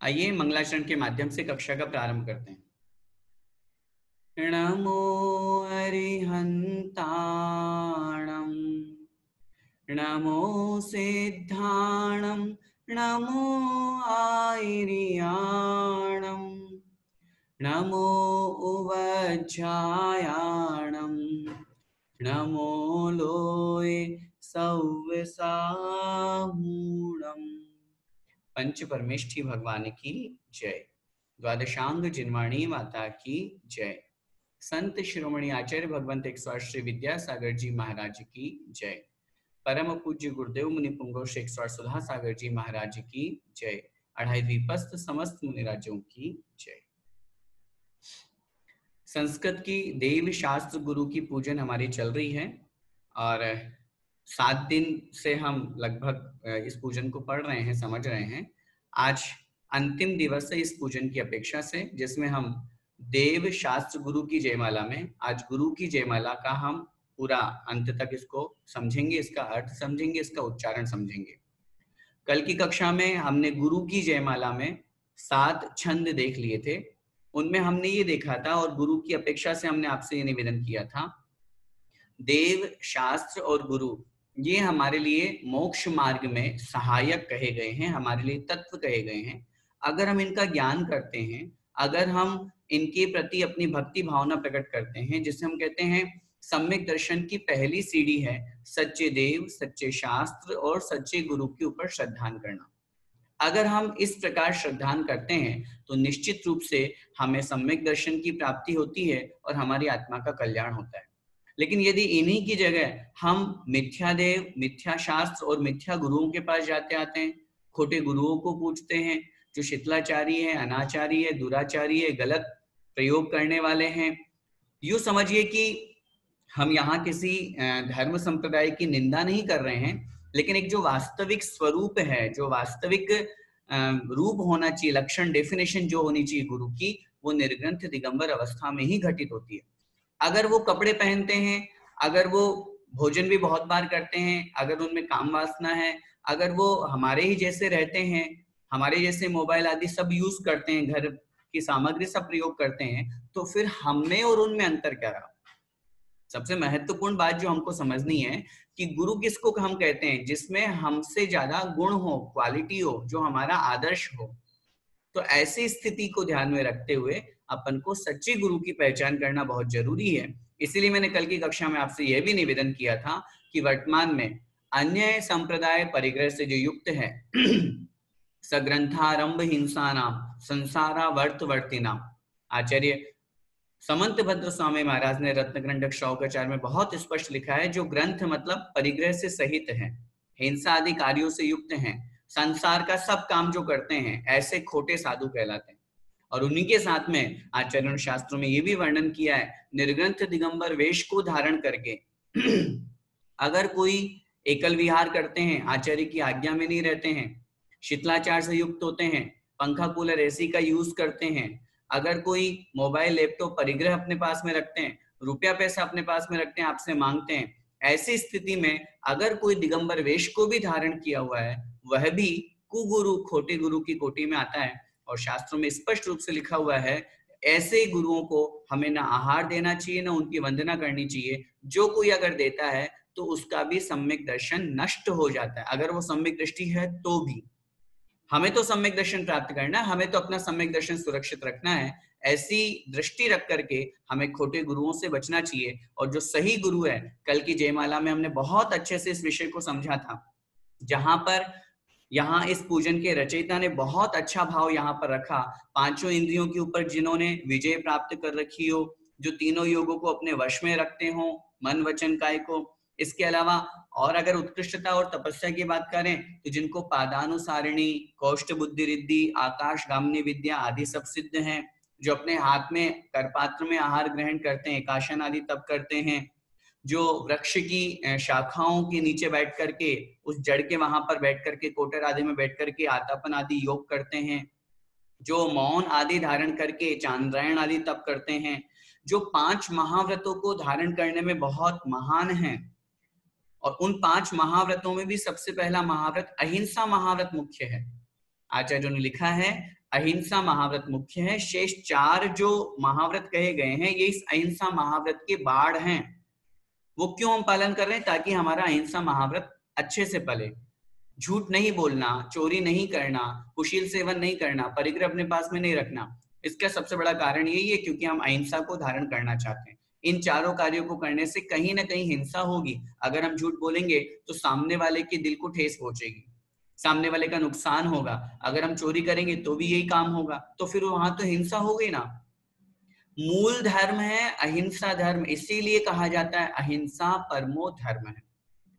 आइए मंगलाचरण के माध्यम से कक्षा का प्रारंभ करते हैं। नमो अरिहंताणं नमो सिद्धाणं नमो आयर्याणं नमो उवज्झायाणं नमो लोये सव्यसाहूणम्। पंच परमेष्ठी भगवान की जय। द्वादशांग जिनवाणी माता की जय। संत शिरोमणि आचार्य भगवंत 108 श्री विद्यासागर जी महाराज की जय। परम पूज्य गुरुदेव मुनि पुंगव श्री 108 सुधा सागर जी महाराज की जय। अढ़ाई द्वीपस्थ समस्त मुनिराजों की जय। संस्कृत की देव शास्त्र गुरु की पूजन हमारी चल रही है और 7 दिन से हम लगभग इस पूजन को पढ़ रहे हैं, समझ रहे हैं। आज अंतिम दिवस है इस पूजन की अपेक्षा से, जिसमें हम देव शास्त्र गुरु की जयमाला में आज गुरु की जयमाला का हम पूरा अंत तक इसको समझेंगे, इसका अर्थ समझेंगे, इसका उच्चारण समझेंगे। कल की कक्षा में हमने गुरु की जयमाला में 7 छंद देख लिए थे। उनमें हमने ये देखा था और गुरु की अपेक्षा से हमने आपसे ये निवेदन किया था, देव शास्त्र और गुरु ये हमारे लिए मोक्ष मार्ग में सहायक कहे गए हैं, हमारे लिए तत्व कहे गए हैं। अगर हम इनका ज्ञान करते हैं, अगर हम इनके प्रति अपनी भक्ति भावना प्रकट करते हैं, जिसे हम कहते हैं सम्यक दर्शन की पहली सीढ़ी है सच्चे देव, सच्चे शास्त्र और सच्चे गुरु के ऊपर श्रद्धान करना। अगर हम इस प्रकार श्रद्धान करते हैं तो निश्चित रूप से हमें सम्यक दर्शन की प्राप्ति होती है और हमारी आत्मा का कल्याण होता है। लेकिन यदि इन्हीं की जगह हम मिथ्या देव, मिथ्या शास्त्र और मिथ्या गुरुओं के पास जाते आते हैं, खोटे गुरुओं को पूछते हैं जो शिथिलाचारी है, अनाचारी है, दुराचारी है, गलत प्रयोग करने वाले हैं, यूं समझिए कि हम यहाँ किसी धर्म संप्रदाय की निंदा नहीं कर रहे हैं, लेकिन एक जो वास्तविक स्वरूप है, जो वास्तविक रूप होना चाहिए, लक्षण, डेफिनेशन जो होनी चाहिए गुरु की, वो निर्ग्रंथ दिगंबर अवस्था में ही घटित होती है। अगर वो कपड़े पहनते हैं, अगर वो भोजन भी बहुत बार करते हैं, अगर उनमें काम वासना है, अगर वो हमारे ही जैसे रहते हैं, हमारे जैसे मोबाइल आदि सब यूज करते हैं, घर की सामग्री सब प्रयोग करते हैं, तो फिर हमें और उनमें अंतर क्या रहा? सबसे महत्वपूर्ण बात जो हमको समझनी है कि गुरु किसको हम कहते हैं, जिसमें हमसे ज्यादा गुण हो, क्वालिटी हो, जो हमारा आदर्श हो। तो ऐसी स्थिति को ध्यान में रखते हुए अपन को सच्चे गुरु की पहचान करना बहुत जरूरी है। इसीलिए मैंने कल की कक्षा में आपसे यह भी निवेदन किया था कि वर्तमान में अन्य संप्रदाय परिग्रह से जो युक्त है सग्रंथारंभ हिंसा नाम संसारा वर्तवर्ती नाम, आचार्य समंत भद्र स्वामी महाराज ने रत्नग्रंथक श्रौकाचार में बहुत स्पष्ट लिखा है, जो ग्रंथ मतलब परिग्रह से सहित है, हिंसा आदि कार्यों से युक्त हैं, संसार का सब काम जो करते हैं, ऐसे खोटे साधु कहलाते हैं। और उन्हीं के साथ में आचार्य शास्त्रों में ये भी वर्णन किया है, निर्ग्रंथ दिगंबर वेश को धारण करके अगर कोई एकल विहार करते हैं, आचार्य की आज्ञा में नहीं रहते हैं, शीतलाचार से युक्त होते हैं, पंखा कूलर एसी का यूज करते हैं, अगर कोई मोबाइल लैपटॉप परिग्रह अपने पास में रखते हैं, रुपया पैसा अपने पास में रखते हैं, आपसे मांगते हैं, ऐसी स्थिति में अगर कोई दिगंबर वेश को भी धारण किया हुआ है, वह भी कुगुरु, खोटे गुरु की कोटि में आता है। और शास्त्रों में स्पष्ट रूप से लिखा हुआ है, ऐसे गुरुओं को हमें ना आहार देना चाहिए, ना उनकी वंदना करनी चाहिए। जो कोई अगर देता है तो उसका भी सम्यक दर्शन नष्ट हो जाता है, अगर वो सम्यक दृष्टि है तो भी। हमें तो सम्यक दर्शन प्राप्त करना है, हमें तो अपना सम्यक दर्शन सुरक्षित रखना है। ऐसी दृष्टि रख करके हमें खोटे गुरुओं से बचना चाहिए। और जो सही गुरु है, कल की जयमाला में हमने बहुत अच्छे से इस विषय को समझा था, जहां पर यहाँ इस पूजन के रचयिता ने बहुत अच्छा भाव यहाँ पर रखा, पांचों इंद्रियों के ऊपर जिन्होंने विजय प्राप्त कर रखी हो, जो तीनों योगों को अपने वश में रखते हो, मन वचन काय को। इसके अलावा और अगर उत्कृष्टता और तपस्या की बात करें तो जिनको पादानुसारिणी, कौष्ठ बुद्धि रिद्धि, आकाश गामिनी विद्या आदि सब सिद्ध हैं, जो अपने हाथ में करपात्र में आहार ग्रहण करते हैं, एकाशन आदि तप करते हैं, जो वृक्ष की शाखाओं के नीचे बैठ करके, उस जड़ के वहां पर बैठ करके, कोटर आदि में बैठ करके आतापन आदि योग करते हैं, जो मौन आदि धारण करके चांद्रायण आदि तप करते हैं, जो 5 महाव्रतों को धारण करने में बहुत महान हैं। और उन 5 महाव्रतों में भी सबसे पहला महाव्रत अहिंसा महाव्रत मुख्य है। आचार्यों ने लिखा है, अहिंसा महाव्रत मुख्य है। शेष 4 जो महाव्रत कहे गए हैं ये इस अहिंसा महाव्रत के बाढ़ हैं। वो क्यों हम पालन कर रहे हैं? ताकि हमारा अहिंसा महाव्रत अच्छे से पले। झूठ नहीं बोलना, चोरी नहीं करना, कुशील सेवन नहीं करना, परिग्रह अपने पास में नहीं रखना, इसका सबसे बड़ा कारण यही है क्योंकि हम अहिंसा को धारण करना चाहते हैं। इन चारों कार्यों को करने से कहीं ना कहीं हिंसा होगी। अगर हम झूठ बोलेंगे तो सामने वाले के दिल को ठेस पहुंचेगी, सामने वाले का नुकसान होगा। अगर हम चोरी करेंगे तो भी यही काम होगा, तो फिर वहां तो हिंसा हो गई ना। मूल धर्म है अहिंसा धर्म, इसीलिए कहा जाता है अहिंसा परमो धर्म है।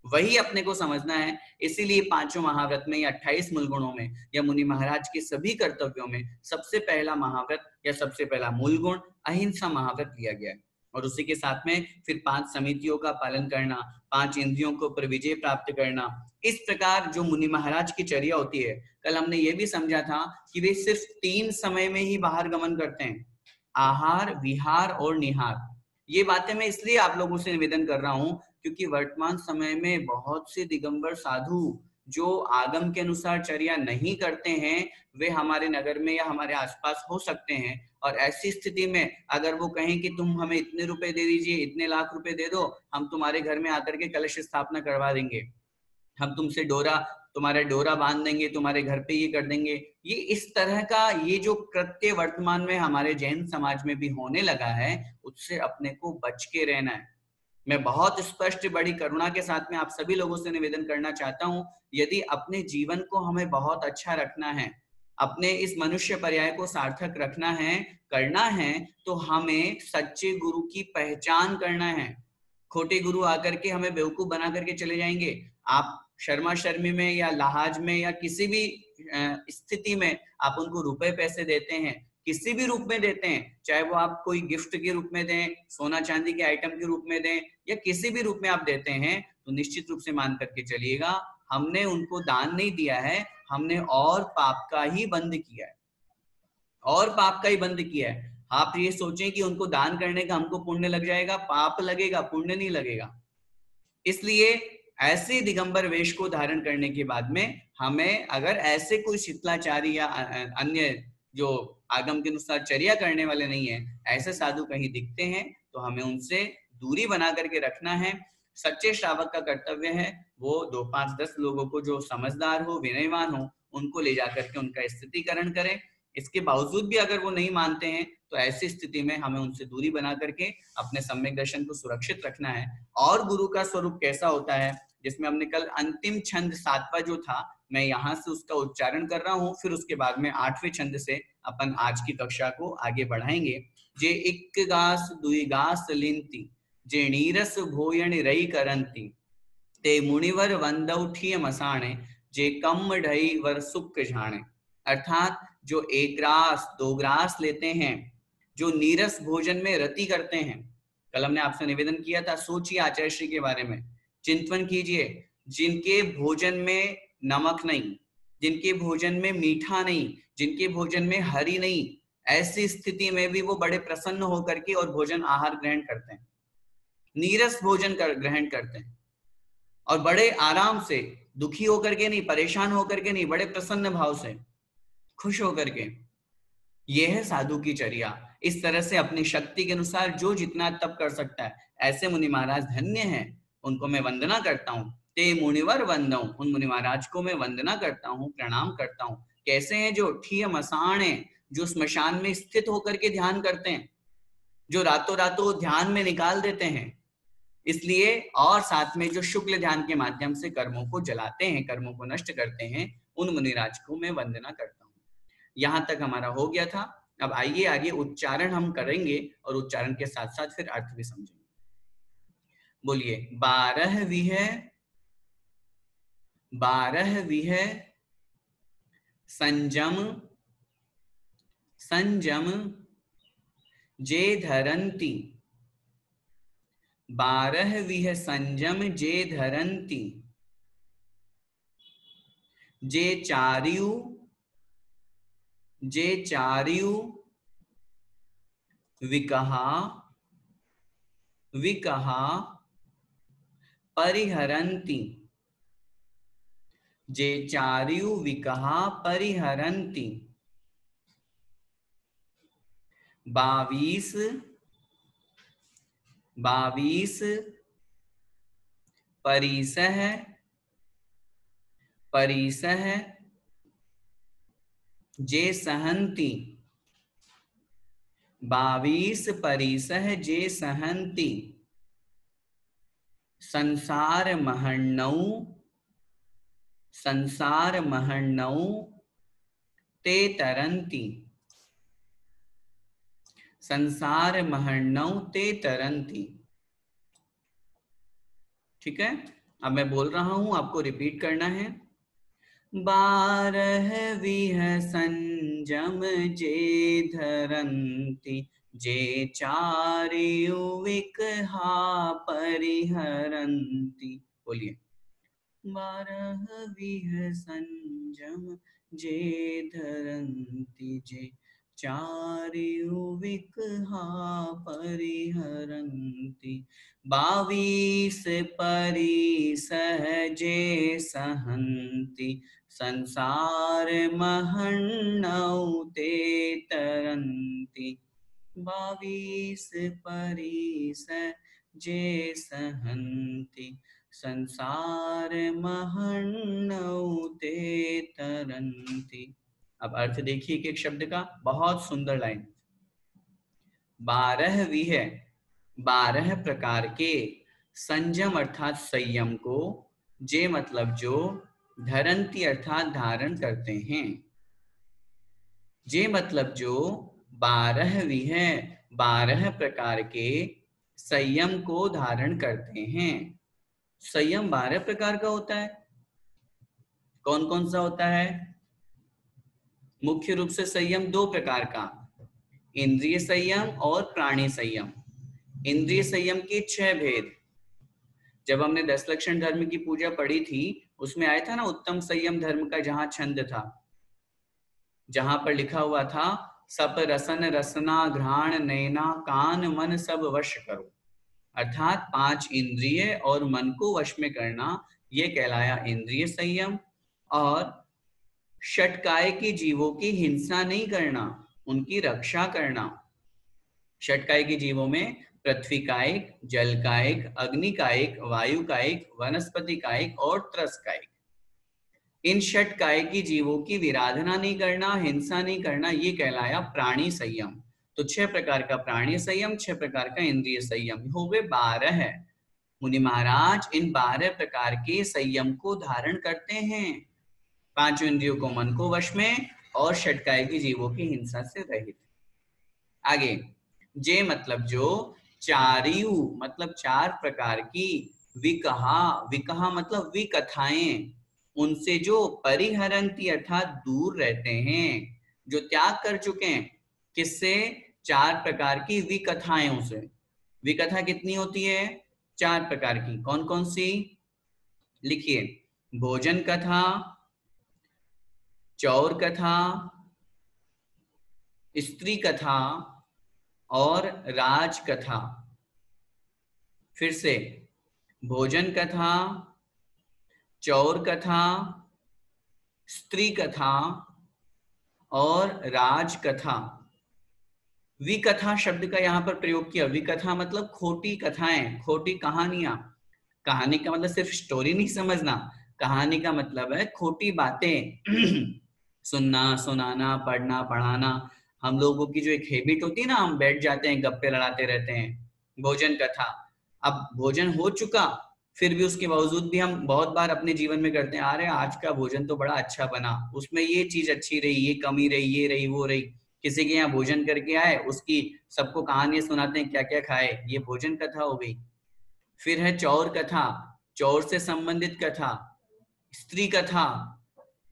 वही अपने को समझना है। इसीलिए 5 महाव्रत में या 28 मूल गुणों में या मुनि महाराज के सभी कर्तव्यों में सबसे पहला महाव्रत या सबसे पहला मूल गुण अहिंसा महाव्रत लिया गया है। और उसी के साथ में फिर 5 समितियों का पालन करना, 5 इंद्रियों को पर विजय प्राप्त करना। इस प्रकार जो मुनि महाराज की चर्या होती है, कल हमने ये भी समझा था कि वे सिर्फ 3 समय में ही बाहर गमन करते हैं, आहार, विहार और निहार। ये बातें मैं इसलिए आप लोगों से निवेदन कर रहा हूं क्योंकि वर्तमान समय में बहुत से दिगंबर साधु जो आगम के अनुसार चर्या नहीं करते हैं, वे हमारे नगर में या हमारे आसपास हो सकते हैं। और ऐसी स्थिति में अगर वो कहें कि तुम हमें इतने रुपए दे दीजिए, इतने लाख रुपए दे दो, हम तुम्हारे घर में आकर के कलश स्थापना करवा देंगे, हम तुमसे तुम्हारा डोरा बांध देंगे, तुम्हारे घर पे ये कर देंगे। ये इस तरह का ये जो कृत्य वर्तमान में हमारे जैन समाज में भी होने लगा है, उससे अपने को बच के रहना है। मैं बहुत स्पष्ट बड़ी करुणा के साथ में आप सभी लोगों से निवेदन करना चाहता हूं, यदि अपने जीवन को हमें बहुत अच्छा रखना है, अपने इस मनुष्य पर्याय को सार्थक रखना है, करना है, तो हमें सच्चे गुरु की पहचान करना है। खोटे गुरु आकर के हमें बेवकूफ बना करके चले जाएंगे। आप शर्मा शर्मी में या लहाज में या किसी भी स्थिति में आप उनको रुपए पैसे देते हैं, किसी भी रूप में देते हैं, चाहे वो आप कोई गिफ्ट के रूप में दें, सोना चांदी के आइटम के रूप में दें, या किसी भी रूप में आप देते हैं, तो निश्चित रूप से मान करके चलिएगा हमने उनको दान नहीं दिया है, हमने और पाप का ही बंद किया है, और पाप का ही बंद किया है। आप ये सोचें कि उनको दान करने का हमको पुण्य लग जाएगा, पाप लगेगा, पुण्य नहीं लगेगा। इसलिए ऐसे दिगंबर वेश को धारण करने के बाद में हमें अगर ऐसे कोई शीतलाचारी या अन्य जो आगम के अनुसार चर्या करने वाले नहीं है, ऐसे साधु कहीं दिखते हैं तो हमें उनसे दूरी बना करके रखना है। सच्चे श्रावक का कर्तव्य है वो 2, 5, 10 लोगों को जो समझदार हो, विनयवान हो, उनको ले जाकर के उनका स्थितिकरण करें। इसके बावजूद भी अगर वो नहीं मानते हैं तो ऐसी स्थिति में हमें उनसे दूरी बना करके अपने सम्यक दर्शन को सुरक्षित रखना है। और गुरु का स्वरूप कैसा होता है, जिसमें हमने कल अंतिम छंद 7वां जो था, मैं यहाँ से उसका उच्चारण कर रहा हूँ, फिर उसके बाद में 8वें छंद से अपन आज की कक्षा को आगे बढ़ाएंगे। जे इक गास दुई गास लिंती, जे नीरस भोयन रई करंती, ते मुनिवर वंदौठिय मसाणे, जे कम ढई वर सुख झाणे। अर्थात जो 1 ग्रास 2 ग्रास लेते हैं, जो नीरस भोजन में रति करते हैं। कल हमने आपसे निवेदन किया था, सोचिए आचार्य श्री के बारे में, चिंतन कीजिए, जिनके भोजन में नमक नहीं, जिनके भोजन में मीठा नहीं, जिनके भोजन में हरी नहीं, ऐसी स्थिति में भी वो बड़े प्रसन्न होकर के और भोजन आहार ग्रहण करते हैं, नीरस भोजन ग्रहण करते हैं, और बड़े आराम से, दुखी होकर के नहीं, परेशान होकर के नहीं, बड़े प्रसन्न भाव से, खुश होकर के। यह है साधु की चर्या। इस तरह से अपनी शक्ति के अनुसार जो जितना तप कर सकता है, ऐसे मुनि महाराज धन्य हैं, उनको मैं वंदना करता हूँ। ते मुनिवर वंदौ, उन मुनि महाराज को मैं वंदना करता हूँ, प्रणाम करता हूँ। कैसे हैं? जो ठिय मसाणे, जो स्मशान में स्थित होकर के ध्यान करते हैं, जो रातों रातों ध्यान में निकाल देते हैं, इसलिए, और साथ में जो शुक्ल ध्यान के माध्यम से कर्मों को जलाते हैं, कर्मों को नष्ट करते हैं, उन मुनिराज को मैं वंदना करता हूँ। यहां तक हमारा हो गया था। अब आइए आगे उच्चारण हम करेंगे और उच्चारण के साथ साथ फिर अर्थ भी समझेंगे। बोलिए, 12 विह संजम संजम जे धरंती, 12 विह संजम जे धरंती, जे चार्यु विकहा परिहरन्ति, जे चार्यु विकहा परिहरन्ति, 22 22 परिसह परिसह जे सहन्ति 22 परिसह जे सहन्ति संसार महर्णौ ते तरन्ति संसार महर्णौ ते तरन्ति। ठीक है, अब मैं बोल रहा हूं, आपको रिपीट करना है। 12 संजम जे धरन्ति जे चारु विकहा परिहरन्ति। बोलिए। 12 संजम जे धरन्ति जे चारु विकहा परिहरन्ति। 22 परिसह जे सहन्ति संसार महर्णौ ते तरन्ति। 22 परिसह जे सहन्ति संसार महर्णौ ते तरन्ति। अब अर्थ देखिए एक शब्द का, बहुत सुंदर लाइन। 12 प्रकार के संयम अर्थात संयम को, जे मतलब जो, धरंती अर्थात धारण करते हैं, जे मतलब जो, 12 प्रकार के संयम को धारण करते हैं। संयम 12 प्रकार का होता है। कौन कौन सा होता है? मुख्य रूप से संयम 2 प्रकार का, इंद्रिय संयम और प्राणी संयम। इंद्रिय संयम के 6 भेद। जब हमने 10 लक्षण धर्म की पूजा पढ़ी थी, उसमें आया था ना उत्तम संयम धर्म का, जहां छंद था, जहां पर लिखा हुआ था सब रसन रसना घ्राण नैना कान मन सब वश करो, अर्थात 5 इंद्रिय और मन को वश में करना, ये कहलाया इंद्रिय संयम। और षटकाय के जीवों की हिंसा नहीं करना, उनकी रक्षा करना। षटकाय के जीवों में पृथ्वी कायिक, जल कायिक, अग्नि कायिक, वायु कायिक, वनस्पति कायिक और त्रस कायिक। इन षटकाय की जीवों की विराधना नहीं करना, हिंसा नहीं करना, ये कहलाया प्राणी संयम। तो 6 प्रकार का प्राणी संयम, 6 प्रकार का इंद्रिय संयम, हो गए 12। मुनि महाराज इन 12 प्रकार के संयम को धारण करते हैं, 5 इंद्रियों को मन को वश में और षटकाय की जीवों की हिंसा से रहित। आगे, जे मतलब जो, चारियु मतलब 4 प्रकार की, विकहा, विकहा मतलब विकथाएं, उनसे जो, परिहरंती अर्थात दूर रहते हैं, जो त्याग कर चुके हैं। किससे? 4 प्रकार की विकथाओं से। विकथा कितनी होती है? 4 प्रकार की। कौन कौन सी? लिखिए, भोजन कथा, चौर कथा, स्त्री कथा और राज कथा। फिर से, भोजन कथा, चौर कथा, स्त्री कथा और राज कथा। विकथा शब्द का यहां पर प्रयोग किया। विकथा मतलब खोटी कथाएं, खोटी कहानियां। कहानी का मतलब सिर्फ स्टोरी नहीं समझना, कहानी का मतलब है खोटी बातें सुनना, सुनाना, पढ़ना, पढ़ाना। हम लोगों की जो एक हैबिट होती है ना, हम बैठ जाते हैं, गप्पे लड़ाते रहते हैं। भोजन कथा, अब भोजन हो चुका, फिर भी उसके बावजूद भी हम बहुत बार अपने जीवन में करते हैं, अरे आज का भोजन तो बड़ा अच्छा बना, उसमें ये चीज अच्छी रही, ये कमी रही, ये रही, वो रही। किसी के यहाँ भोजन करके आए, उसकी सबको कहानियां सुनाते हैं क्या क्या खाए, ये भोजन कथा हो गई। फिर है चौर कथा, चौर से संबंधित कथा, स्त्री कथा।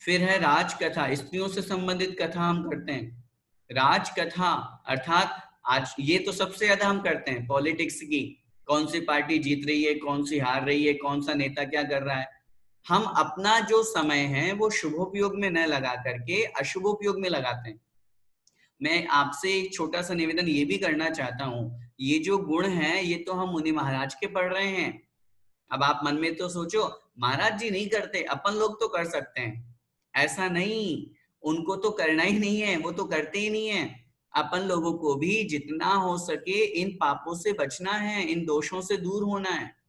फिर है राज कथा, स्त्रियों से संबंधित कथा हम करते हैं। राज कथा अर्थात आज ये तो सबसे ज्यादा हम करते हैं, पॉलिटिक्स की, कौन सी पार्टी जीत रही है, कौन सी हार रही है, कौन सा नेता क्या कर रहा है। हम अपना जो समय है वो शुभोपयोग में न लगा करके अशुभोपयोग में लगाते हैं। मैं आपसे एक छोटा सा निवेदन ये भी करना चाहता हूँ, ये जो गुण है ये तो हम मुनि महाराज के पढ़ रहे हैं। अब आप मन में तो सोचो, महाराज जी नहीं करते, अपन लोग तो कर सकते हैं। ऐसा नहीं, उनको तो करना ही नहीं है, वो तो करते ही नहीं है। अपन लोगों को भी जितना हो सके इन पापों से बचना है, इन दोषों से दूर होना है।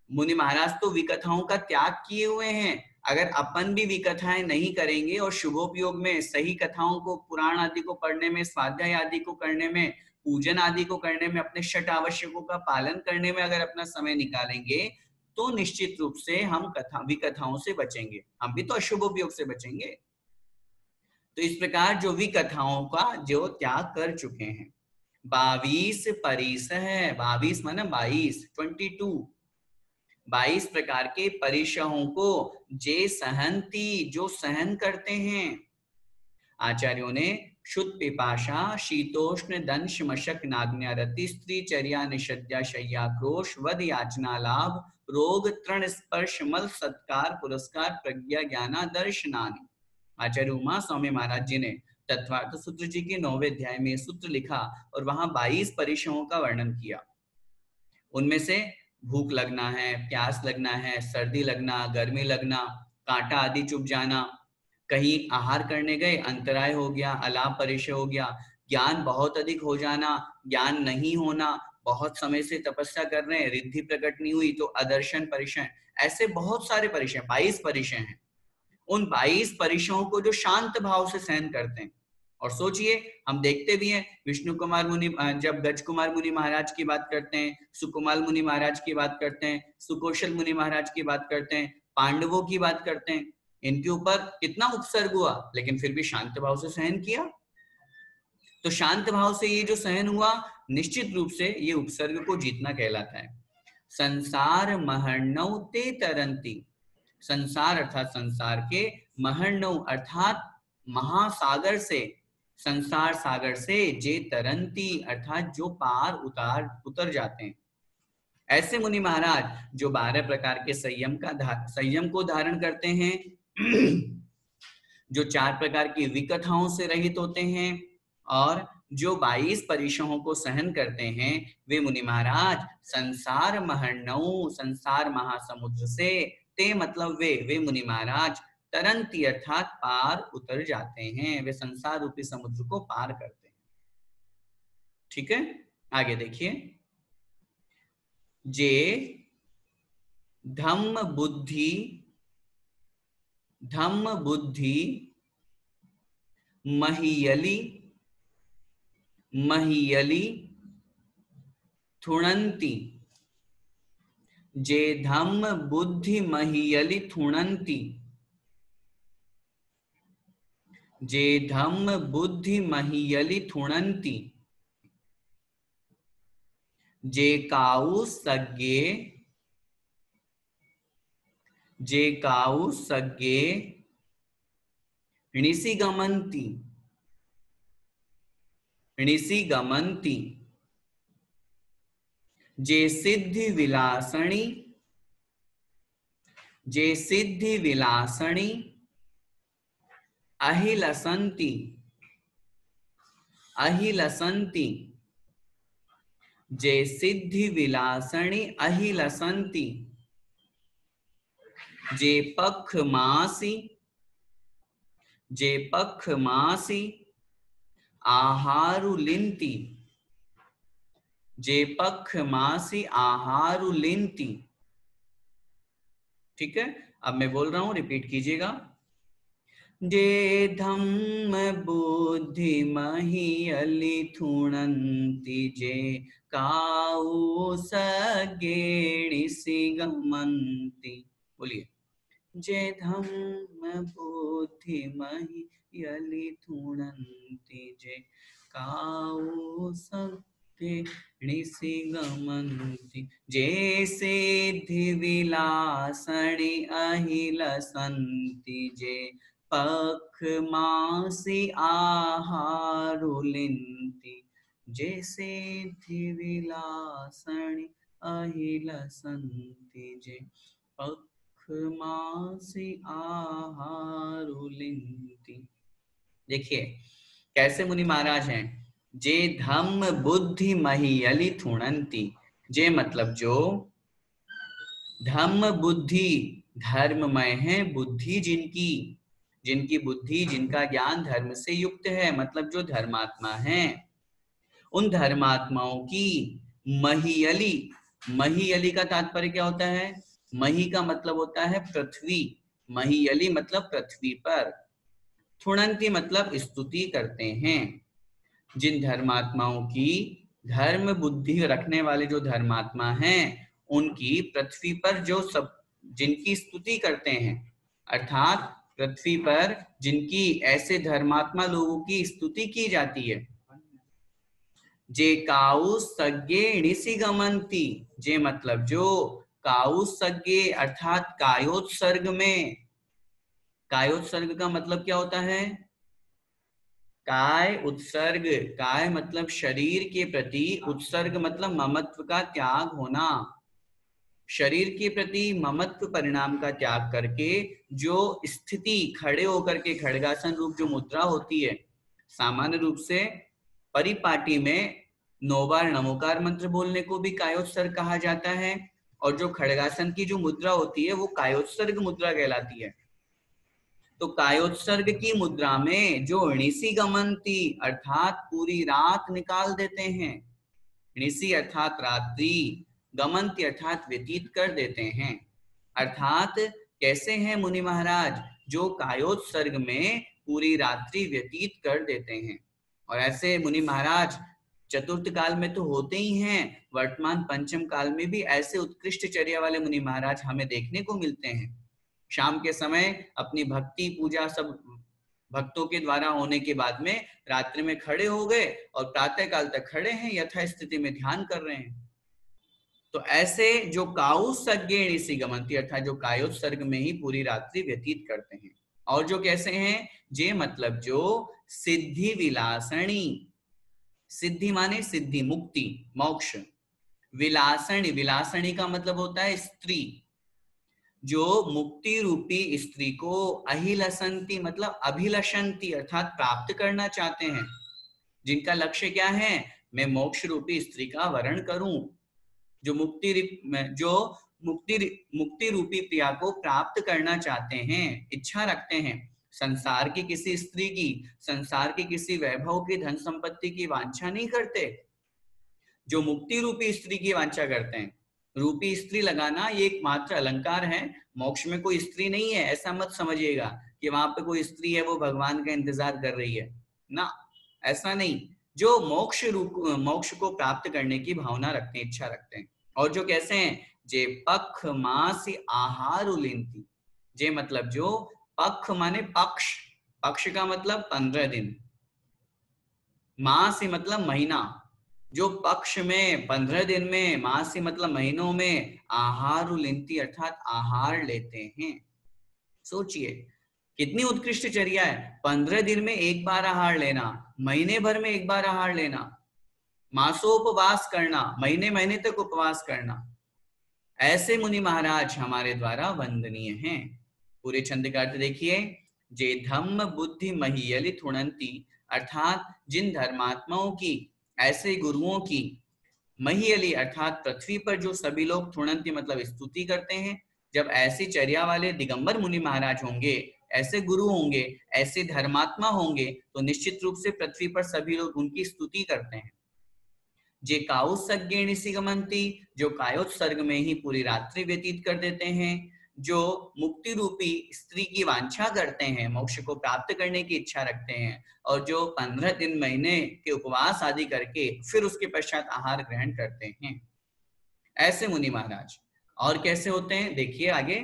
मुनि महाराज तो विकथाओं का त्याग किए हुए हैं। अगर अपन भी विकथाएं नहीं करेंगे और शुभोपयोग में सही कथाओं को, पुराण आदि को पढ़ने में, स्वाध्याय आदि को करने में, पूजन आदि को करने में, अपने षट आवश्यकों का पालन करने में अगर अपना समय निकालेंगे तो निश्चित रूप से हम विकथाओं से बचेंगे, हम भी तो अशुभोपयोग से बचेंगे। तो इस प्रकार जो विकथाओं का जो त्याग कर चुके हैं, 22 परिस है, 22 माना 22, 22 प्रकार के परिशहों को जे सहंती, जो सहन करते हैं। आचार्यों ने शुद्ध पिपाशा, शीतोष्ण दंश मशक नाग्न्यारति, स्त्री चर्या निषद्या शय्या क्रोश, वध याचना लाभ, रोग तृण स्पर्श मल सत्कार पुरस्कार, प्रज्ञा ज्ञाना दर्शनानि। आचार्य उमा स्वामी महाराज जी ने तत्वार्थ सूत्र जी के 9वें अध्याय में सूत्र लिखा और वहां 22 परिशहों का वर्णन किया। उनमें से भूख लगना है, प्यास लगना है, सर्दी लगना, गर्मी लगना, कांटा आदि चुभ जाना, कहीं आहार करने गए अंतराय हो गया, अलाप परिचय हो गया, ज्ञान बहुत अधिक हो जाना, ज्ञान नहीं होना, बहुत समय से तपस्या कर रहे हैं, रिद्धि प्रकट नहीं हुई तो अदर्शन परिचय, ऐसे बहुत सारे परिचय, 22 परिचय हैं। उन 22 परिचयों को जो शांत भाव से सहन करते हैं। और सोचिए, हम देखते भी हैं विष्णु कुमार मुनि, जब गज कुमार मुनि महाराज की बात करते हैं, सुकुमाल मुनि महाराज की बात करते हैं, सुकौशल मुनि महाराज की बात करते हैं, पांडवों की बात करते हैं, इनके ऊपर कितना उपसर्ग हुआ लेकिन फिर भी शांत भाव से सहन किया। तो शांत भाव से ये जो सहन हुआ, निश्चित रूप से ये उपसर्ग को जीतना कहलाता है। संसार महर्णव ते तरंती, संसार अर्थात संसार के, महर्णव अर्थात महासागर से, संसार सागर से, जे तरंती अर्थात जो पार उतर जाते हैं। ऐसे मुनि महाराज जो 12 प्रकार के संयम को धारण करते हैं, जो 4 प्रकार की विकथाओं से रहित होते हैं और जो 22 परिशहों को सहन करते हैं, वे मुनि महाराज संसार महर्णव, संसार महासमुद्र से, ते मतलब वे मुनि महाराज, तरंती अर्थात पार उतर जाते हैं, वे संसार रूपी समुद्र को पार करते हैं। ठीक है, आगे देखिए। जे धम्म बुद्धि महीयली थुणंती, जे धम्म बुद्धि महीयली थुणंती, जे धम्म बुद्धि महीयली थुणंती, जे काउ सज्ञे ऋषि गमंती, जे सिद्धि विलासणी अहिलसंती, जे सिद्धि विलासणी अहिलसंती, जे पखमासी आहारुलिंती, जे पखमासी आहारुलिंती। ठीक है, अब मैं बोल रहा हूं, रिपीट कीजिएगा। जे धम्म बुद्धि महीयली थुणंती, जे काउ सज्ञे ऋषि गमंती। बोलिए। जे धम्म बुद्धि महीयली थुणंती, जे काउ सज्ञे ऋषि गमंती, जे सिद्धि विलासणी अहिलसंती, जे पखमासी आहारुलिंती, जे सिद्धि विलासणी अहिलसंती, जे पखमासी आहारुलिंती। देखिए कैसे मुनि महाराज हैं। जे धम्म बुद्धि महीयली थुणंती, जे मतलब जो धम्म बुद्धि धर्ममय है, बुद्धि जिनकी, जिनकी बुद्धि, जिनका ज्ञान धर्म से युक्त है, मतलब जो धर्मात्मा हैं, उन धर्मात्माओं की महीयली, महीयली का तात्पर्य क्या होता है? मही का मतलब होता है पृथ्वी, महीयली मतलब पृथ्वी पर, थुणंती मतलब स्तुति करते हैं। जिन धर्मात्माओं की धर्म बुद्धि रखने वाले जो धर्मात्मा हैं, उनकी पृथ्वी पर जो सब जिनकी स्तुति करते हैं, अर्थात पृथ्वी पर जिनकी ऐसे धर्मात्मा लोगों की स्तुति की जाती है, जे काउ सज्ञे णिसिगमंती, जे मतलब जो काउ सज्ञे अर्थात कायोत्सर्ग में, कायोत्सर्ग का मतलब क्या होता है? काय उत्सर्ग, काय मतलब शरीर के प्रति, उत्सर्ग मतलब ममत्व का त्याग होना, शरीर के प्रति ममत्व परिणाम का त्याग करके जो स्थिति, खड़े होकर के खड्गासन रूप जो मुद्रा होती है, सामान्य रूप से परिपाटी में 9 बार नमोकार मंत्र बोलने को भी कायोत्सर्ग कहा जाता है, और जो खड्गासन की जो मुद्रा होती है वो कायोत्सर्ग मुद्रा कहलाती है। तो कायोत्सर्ग की मुद्रा में जो णिसी गमनती अर्थात पूरी रात निकाल देते हैं, णिसी अर्थात रात्रि, गमनती अर्थात व्यतीत कर देते हैं, अर्थात कैसे हैं मुनि महाराज? जो कायोत्सर्ग में पूरी रात्रि व्यतीत कर देते हैं। और ऐसे मुनि महाराज चतुर्थ काल में तो होते ही हैं, वर्तमान पंचम काल में भी ऐसे उत्कृष्ट चर्या वाले मुनि महाराज हमें देखने को मिलते हैं। शाम के समय अपनी भक्ति पूजा सब भक्तों के द्वारा होने के बाद में रात्रि में खड़े हो गए और प्रातः काल तक खड़े हैं, यथा स्थिति में ध्यान कर रहे हैं। तो ऐसे जो काउसज्ञेण सी गमंती अर्थात जो कायोत्सर्ग में ही पूरी रात्रि व्यतीत करते हैं। और जो कैसे हैं? जे मतलब जो सिद्धि विलासणी, सिद्धि माने सिद्धि, मुक्ति, मोक्ष, विलासणी, विलासणी का मतलब होता है स्त्री, जो मुक्ति रूपी स्त्री को अहिलसंती मतलब अभिलषंती अर्थात प्राप्त करना चाहते हैं, जिनका लक्ष्य क्या है? मैं मोक्ष रूपी स्त्री का वरण करूं, जो मुक्ति रूपी प्रिया को प्राप्त करना चाहते हैं, इच्छा रखते हैं, संसार की किसी स्त्री की, संसार की किसी वैभव की, धन संपत्ति की वांछा नहीं करते, जो मुक्ति रूपी स्त्री की वांछा करते हैं। रूपी स्त्री लगाना ये एक मात्र अलंकार है, मोक्ष में कोई स्त्री नहीं है, ऐसा मत समझिएगा कि वहां पे कोई स्त्री है वो भगवान का इंतजार कर रही है ना, ऐसा नहीं। जो मोक्ष को प्राप्त करने की भावना रखते हैं, इच्छा रखते हैं। और जो कैसे हैं? जे पख मास आहार उलिंती, जे मतलब जो पख माने पक्ष, पक्ष का मतलब 15 दिन, मास मतलब महीना, जो पक्ष में 15 दिन में, मास मतलब महीनों में, आहार उलिंती अर्थात आहार लेते हैं। सोचिए कितनी उत्कृष्ट चर्या है, 15 दिन में एक बार आहार लेना, महीने भर में एक बार आहार लेना, मासोपवास करना, महीने महीने तक उपवास करना। ऐसे मुनि महाराज हमारे द्वारा वंदनीय हैं। पूरे छंद का अर्थ देखिए, जे धम्म बुद्धि महीयलि थुणंती अर्थात जिन धर्मात्माओं की, ऐसे गुरुओं की, महीयली अर्थात पृथ्वी पर जो सभी लोग थुणंती मतलब स्तुति करते हैं। जब ऐसी चर्या वाले दिगंबर मुनि महाराज होंगे, ऐसे गुरु होंगे, ऐसे धर्मात्मा होंगे, तो निश्चित रूप से पृथ्वी पर सभी लोग उनकी स्तुति करते हैं। जे काउत्सर्गेण सिगमंती, जो कायोत्सर्ग में ही पूरी रात्रि व्यतीत कर देते हैं, जो मुक्ति रूपी स्त्री की वांछा करते हैं, मोक्ष को प्राप्त करने की इच्छा रखते हैं, और जो 15 दिन महीने के उपवास आदि करके फिर उसके पश्चात आहार ग्रहण करते हैं, ऐसे मुनि महाराज। और कैसे होते हैं देखिए आगे,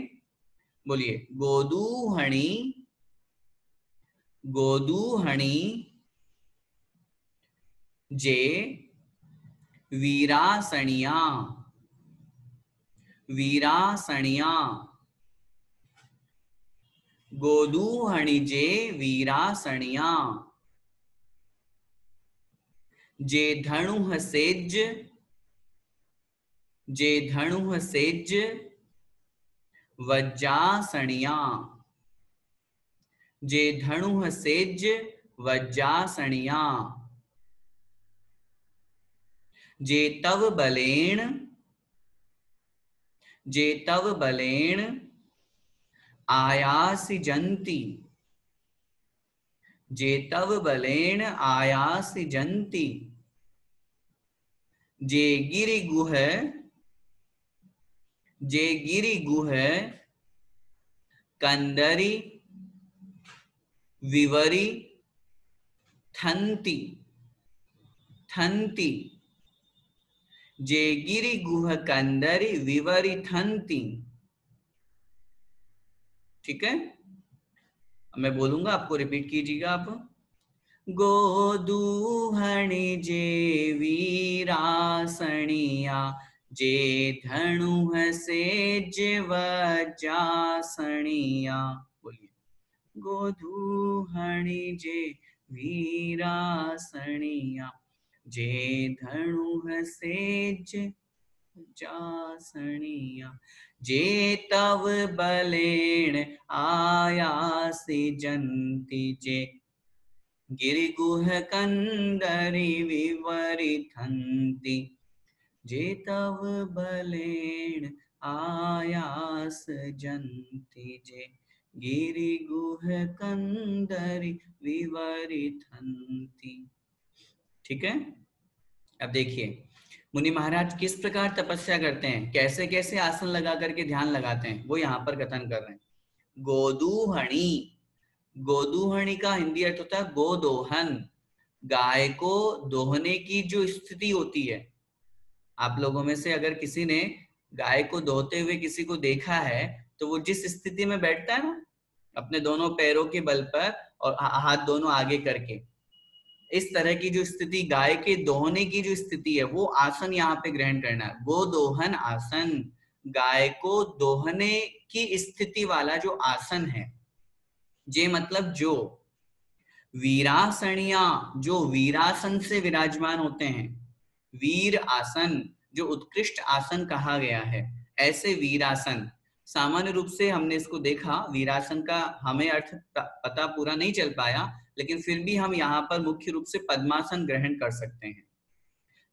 बोलिए। गोदूहणी, गोदूहणी जे वीरासणिया, वीरासणिया, गोदूहणी जे वीरासणिया, जे धनुः सेज, जे धनुः सेज वज्जासणिया, जे धनुः सेज वज्जासणिया, जे तव बलेन, जे तव बलेन आयासि जंती, जे तव बलेन आयास जंती, जे गिरि गुह, जे गिरि गुह कंदरी विवरी थंती, थंती, जे गिरि गुह कंदरी विवरी थंती। ठीक है, मैं बोलूंगा, आपको रिपीट कीजिएगा आप। गोदूहणि जे वीरासणिया, जे धनुह सेज वज्रासणिया। बोलिए, गोदूहणि जे वीरासणिया, जे धनुह सेज वज्रासणिया, जे तव बलेन आयासि जंती, जे गिरिगुह कंदरी विवरिथन्ति, जे तव बलेन आयास जंती, जे गिरिगुह कंदरी विवरिथन्ति। ठीक है, अब देखिए मुनि महाराज किस प्रकार तपस्या करते हैं, कैसे कैसे आसन लगा करके ध्यान लगाते हैं, वो यहाँ पर कथन कर रहे हैं। गोदूहणि, गोदूहणि का हिंदी अर्थ होता है गोदोहन, गाय को दोहने की जो स्थिति होती है। आप लोगों में से अगर किसी ने गाय को दोहते हुए किसी को देखा है, तो वो जिस स्थिति में बैठता है ना, अपने दोनों पैरों के बल पर और हाथ दोनों आगे करके, इस तरह की जो स्थिति, गाय के दोहने की जो स्थिति है, वो आसन यहाँ पे ग्रहण करना है। गोदोहन आसन, गाय को दोहने की स्थिति वाला जो आसन है। जे मतलब जो, वीरासनिया, जो वीरासन से विराजमान होते हैं, वीर आसन जो उत्कृष्ट आसन कहा गया है, ऐसे वीरासन। सामान्य रूप से हमने इसको देखा, वीरासन का हमें अर्थ पता पूरा नहीं चल पाया, लेकिन फिर भी हम यहाँ पर मुख्य रूप से पद्मासन ग्रहण कर सकते हैं।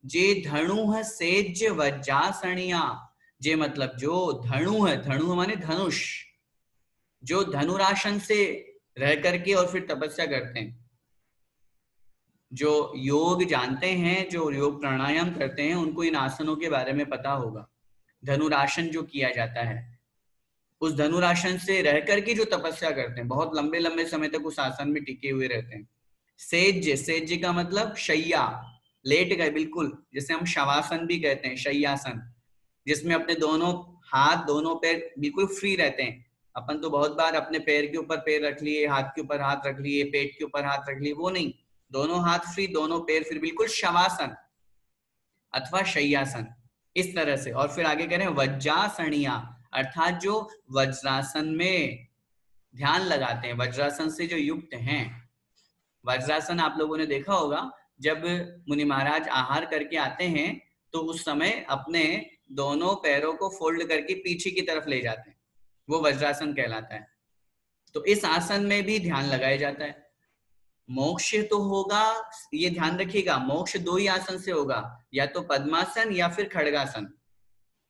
जे धनुह सेज वज्रासनिया, जे मतलब जो, धनुह, धनुह माने धनुष, जो धनुरासन से रह करके और फिर तपस्या करते हैं। जो योग जानते हैं, जो योग प्राणायाम करते हैं, उनको इन आसनों के बारे में पता होगा। धनुरासन जो किया जाता है, उस धनुरासन से रह करके जो तपस्या करते हैं, बहुत लंबे लंबे समय तक उस आसन में टिके हुए रहते हैं। सेज, सेज का मतलब शैया, लेट गए बिल्कुल, जिसे हम शवासन भी कहते हैं, शैयासन, जिसमें अपने दोनों हाथ दोनों पैर बिल्कुल फ्री रहते हैं। अपन तो बहुत बार अपने पैर के ऊपर पैर रख लिए, हाथ के ऊपर हाथ रख लिए, पेट के ऊपर हाथ रख लिए, वो नहीं, दोनों हाथ फ्री, दोनों पैर फिर बिल्कुल शवासन अथवा शय्यासन, इस तरह से। और फिर आगे कह रहे हैं वज्रासनिया, अर्थात जो वज्रासन में ध्यान लगाते हैं, वज्रासन से जो युक्त हैं। वज्रासन आप लोगों ने देखा होगा, जब मुनि महाराज आहार करके आते हैं तो उस समय अपने दोनों पैरों को फोल्ड करके पीछे की तरफ ले जाते हैं, वो वज्रासन कहलाता है। तो इस आसन में भी ध्यान लगाया जाता है। मोक्ष तो होगा, ये ध्यान रखिएगा, मोक्ष दो ही आसन से होगा, या तो पद्मासन या फिर खड़गासन,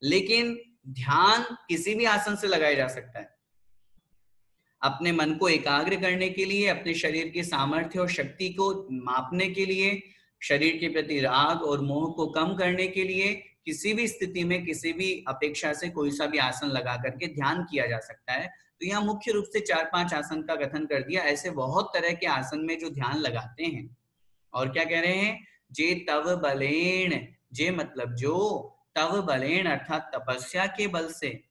लेकिन ध्यान किसी भी आसन से लगाया जा सकता है। अपने मन को एकाग्र करने के लिए, अपने शरीर के सामर्थ्य और शक्ति को मापने के लिए, शरीर के प्रति राग और मोह को कम करने के लिए, किसी भी स्थिति में किसी भी अपेक्षा से कोई सा भी आसन लगा करके ध्यान किया जा सकता है। तो यहाँ मुख्य रूप से 4-5 आसन का कथन कर दिया। ऐसे बहुत तरह के आसन में जो ध्यान लगाते हैं। और क्या कह रहे हैं, जे तव बलेन, जे मतलब जो, तव बलेन अर्थात तपस्या के बल से,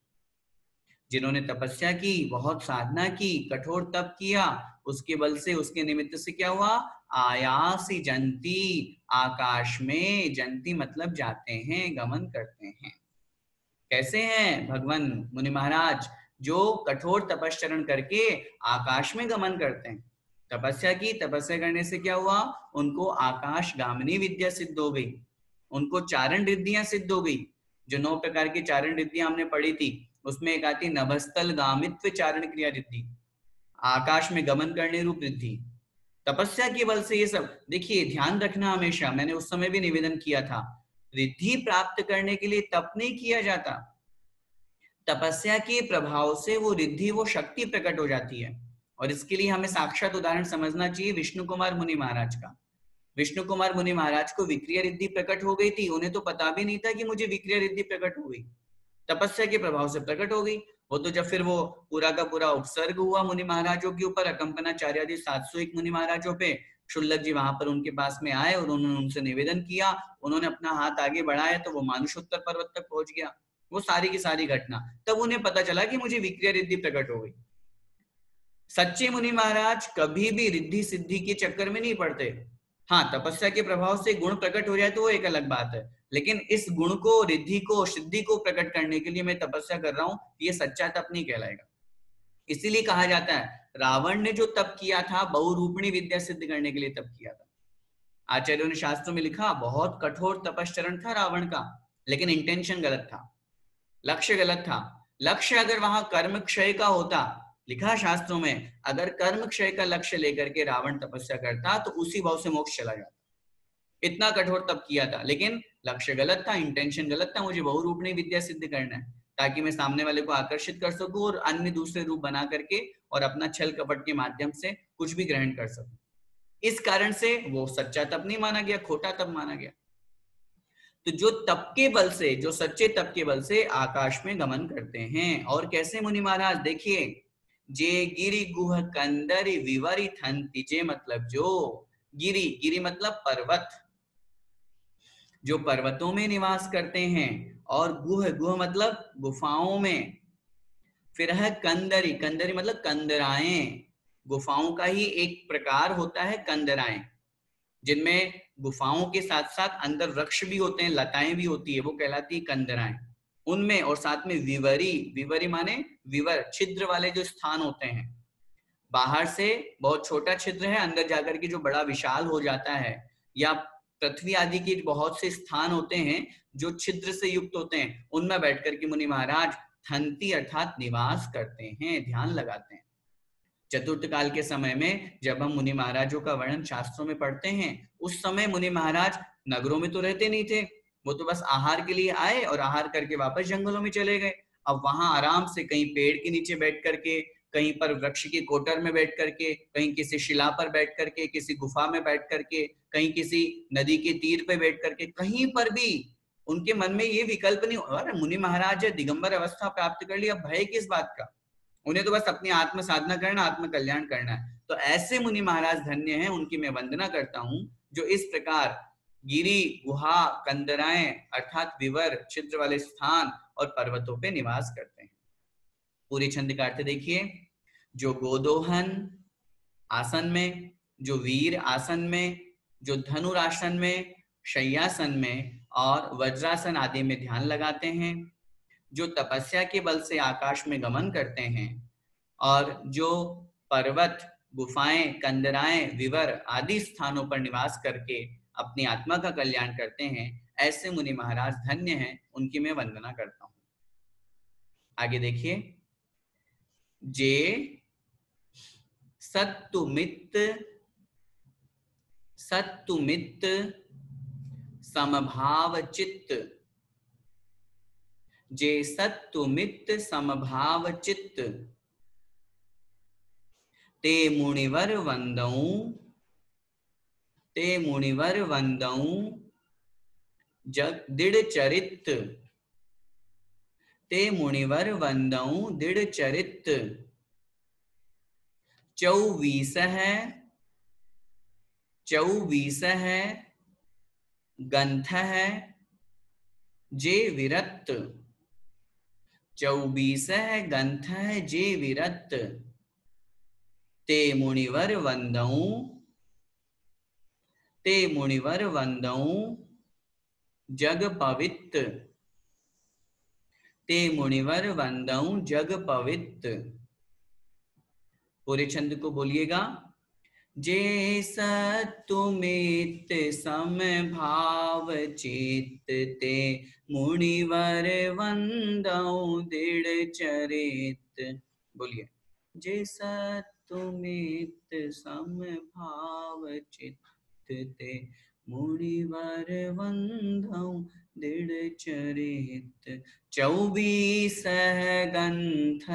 जिन्होंने तपस्या की, बहुत साधना की, कठोर तप किया, उसके बल से, उसके निमित्त से क्या हुआ, आयासी जंती, आकाश में, जंती मतलब जाते हैं, गमन करते हैं। कैसे हैं भगवान मुनि महाराज, जो कठोर तपश्चरण करके आकाश में गमन करते हैं। तपस्या की, तपस्या करने से क्या हुआ, उनको आकाश गामिनी विद्या सिद्ध हो गई, उनको चारण रिद्धियां सिद्ध हो गई। जो 9 प्रकार की चारण रिद्धियां हमने पढ़ी थी, उसमें एक आती नभस्थल गामित्व चारण क्रिया रिद्धि, आकाश में गमन करने रूप रिद्धि। तपस्या के बल से ये सब, देखिए ध्यान रखना हमेशा, मैंने उस समय भी निवेदन किया था, रिद्धि प्राप्त करने के लिए तप नहीं किया जाता, तपस्या के प्रभाव से वो रिद्धि, वो शक्ति प्रकट हो जाती है। और इसके लिए हमें साक्षात उदाहरण समझना चाहिए विष्णु कुमार मुनि महाराज का। विष्णु कुमार मुनि महाराज को विक्रिया रिद्धि प्रकट हो गई थी, उन्हें तो पता भी नहीं था कि मुझे विक्रिया रिद्धि प्रकट हो गई, तपस्या के प्रभाव से प्रकट हो गई। वो तो जब फिर वो पूरा का पूरा उपसर्ग हुआ मुनि महाराजों के ऊपर, अकंपनाचार्य आदि 701 मुनि महाराजों पे, शुल्लक जी वहां पर उनके पास में आए और उन्होंने उनसे निवेदन किया, उन्होंने अपना हाथ आगे बढ़ाया तो वो मानुषोत्तर पर्वत तक पहुंच गया। वो सारी की सारी घटना, तब उन्हें पता चला कि मुझे विक्रिया रिद्धि प्रकट हो गई। सच्चे मुनि महाराज कभी भी रिद्धि सिद्धि के चक्कर में नहीं पड़ते। हाँ, तपस्या के प्रभाव से गुण प्रकट हो जाए तो वो एक अलग बात है, लेकिन इस गुण को, रिद्धि को, सिद्धि को प्रकट करने के लिए मैं तपस्या कर रहा हूं, ये सच्चा तप नहीं कहलाएगा। इसीलिए कहा जाता है रावण ने जो तप किया था बहुरूपिणी विद्या सिद्ध करने के लिए तप किया था। आचार्यों ने शास्त्रों में लिखा बहुत कठोर तपश्चरण था रावण का, लेकिन इंटेंशन गलत था, लक्ष्य गलत था। लक्ष्य अगर वहां कर्म क्षय का होता, लिखा शास्त्रों में, अगर कर्म क्षय का लक्ष्य लेकर के रावण तपस्या करता तो उसी भाव से मोक्ष चला जाता। इतना कठोर तप किया था, लेकिन लक्ष्य गलत था, इंटेंशन गलत था, मुझे बहुरूपणी विद्या सिद्ध करना है ताकि मैं सामने वाले को आकर्षित कर सकूं और अन्य दूसरे रूप बना करके और अपना छल कपट के माध्यम से कुछ भी ग्रहण कर सकूं। इस कारण से वो सच्चा तप नहीं माना गया, खोटा तप माना गया। तो जो तप के बल से, जो सच्चे तप के बल से आकाश में गमन करते हैं, और कैसे मुनि महाराज देखिए, जे गिरि गुह कंदरि विवरि थंति, जे मतलब जो, गिरि, गिरि मतलब पर्वत, जो पर्वतों में निवास करते हैं, और गुह, गुह मतलब गुफाओं में, फिर है कंदरी, कंदरी मतलब कंदराएं, गुफाओं का ही एक प्रकार होता है कंदराएं, जिनमें गुफाओं के साथ साथ अंदर वृक्ष भी होते हैं, लताएं भी होती है, वो कहलाती है कंदराएं। उनमें और साथ में विवरी, विवरी माने विवर, छिद्र वाले जो स्थान होते हैं, बाहर से बहुत छोटा छिद्र है, अंदर जाकर के जो बड़ा विशाल हो जाता है, या पृथ्वी आदि के बहुत से स्थान होते हैं जो छिद्र से युक्त होते हैं, उनमें बैठकर के मुनि महाराज थंती अर्थात निवास करते हैं, ध्यान लगाते हैं। चतुर्थ काल के समय में जब हम मुनि महाराजों का वर्णन शास्त्रों में पढ़ते हैं, उस समय मुनि महाराज नगरों में तो रहते नहीं थे, वो तो बस आहार के लिए आए और आहार करके वापस जंगलों में चले गए। अब वहां आराम से कहीं पेड़ के नीचे बैठ करके, कहीं पर वृक्ष के कोटर में बैठ करके, कहीं किसी शिला पर बैठ करके, किसी गुफा में बैठ करके, कहीं किसी नदी के तीर पे बैठ करके, कहीं पर भी उनके मन में ये विकल्प नहीं, अरे मुनि महाराज है, दिगंबर अवस्था प्राप्त कर ली, अब भय किस बात का, उन्हें तो बस अपनी आत्म साधना करना, आत्म कल्याण करना है। तो ऐसे मुनि महाराज धन्य हैं, उनकी मैं वंदना करता हूं, जो इस प्रकार गिरी, गुहा, कंदराएं अर्थात विवर, छिद्र वाले स्थान और पर्वतों पे निवास करते हैं। पूरे छंद का अर्थ देखिए, जो गोदोहन आसन में, जो वीर आसन में, जो धनुरासन में, शय्यासन में और वज्रासन आदि में ध्यान लगाते हैं, जो तपस्या के बल से आकाश में गमन करते हैं, और जो पर्वत, गुफाएं, कंदराएं, विवर आदि स्थानों पर निवास करके अपनी आत्मा का कल्याण करते हैं, ऐसे मुनि महाराज धन्य हैं, उनकी मैं वंदना करता हूं। आगे देखिए, जे सत्तुमित, सत्तुमित समभाव चित्त, जे सत्तुमित समभाव चित्त, ते मुनिवर वंदऊ, ते मुनिवर वंदऊ जग दृढ़ चरित, ते मुनिवर वंदऊ दृढ़ चरित, चौबीस है, चौबीस है गंथ है जे विरत, चौबीस है गंथ है जे विरत, ते मुनिवर वंदऊ, ते मुनिवर वंदऊ जग पवित्र, ते मुनिवर वंदऊ जग पवित्र। पूरे छंद को बोलिएगा, जे सत्तुमित समभाव चित्त, ते मुनिवर वंदऊ दृढ़ चरित। बोलिए, जे सत्तुमित समभाव चित्त, ते मुनिवर वंदौ दृढ़ चरित 24 ग्रंथ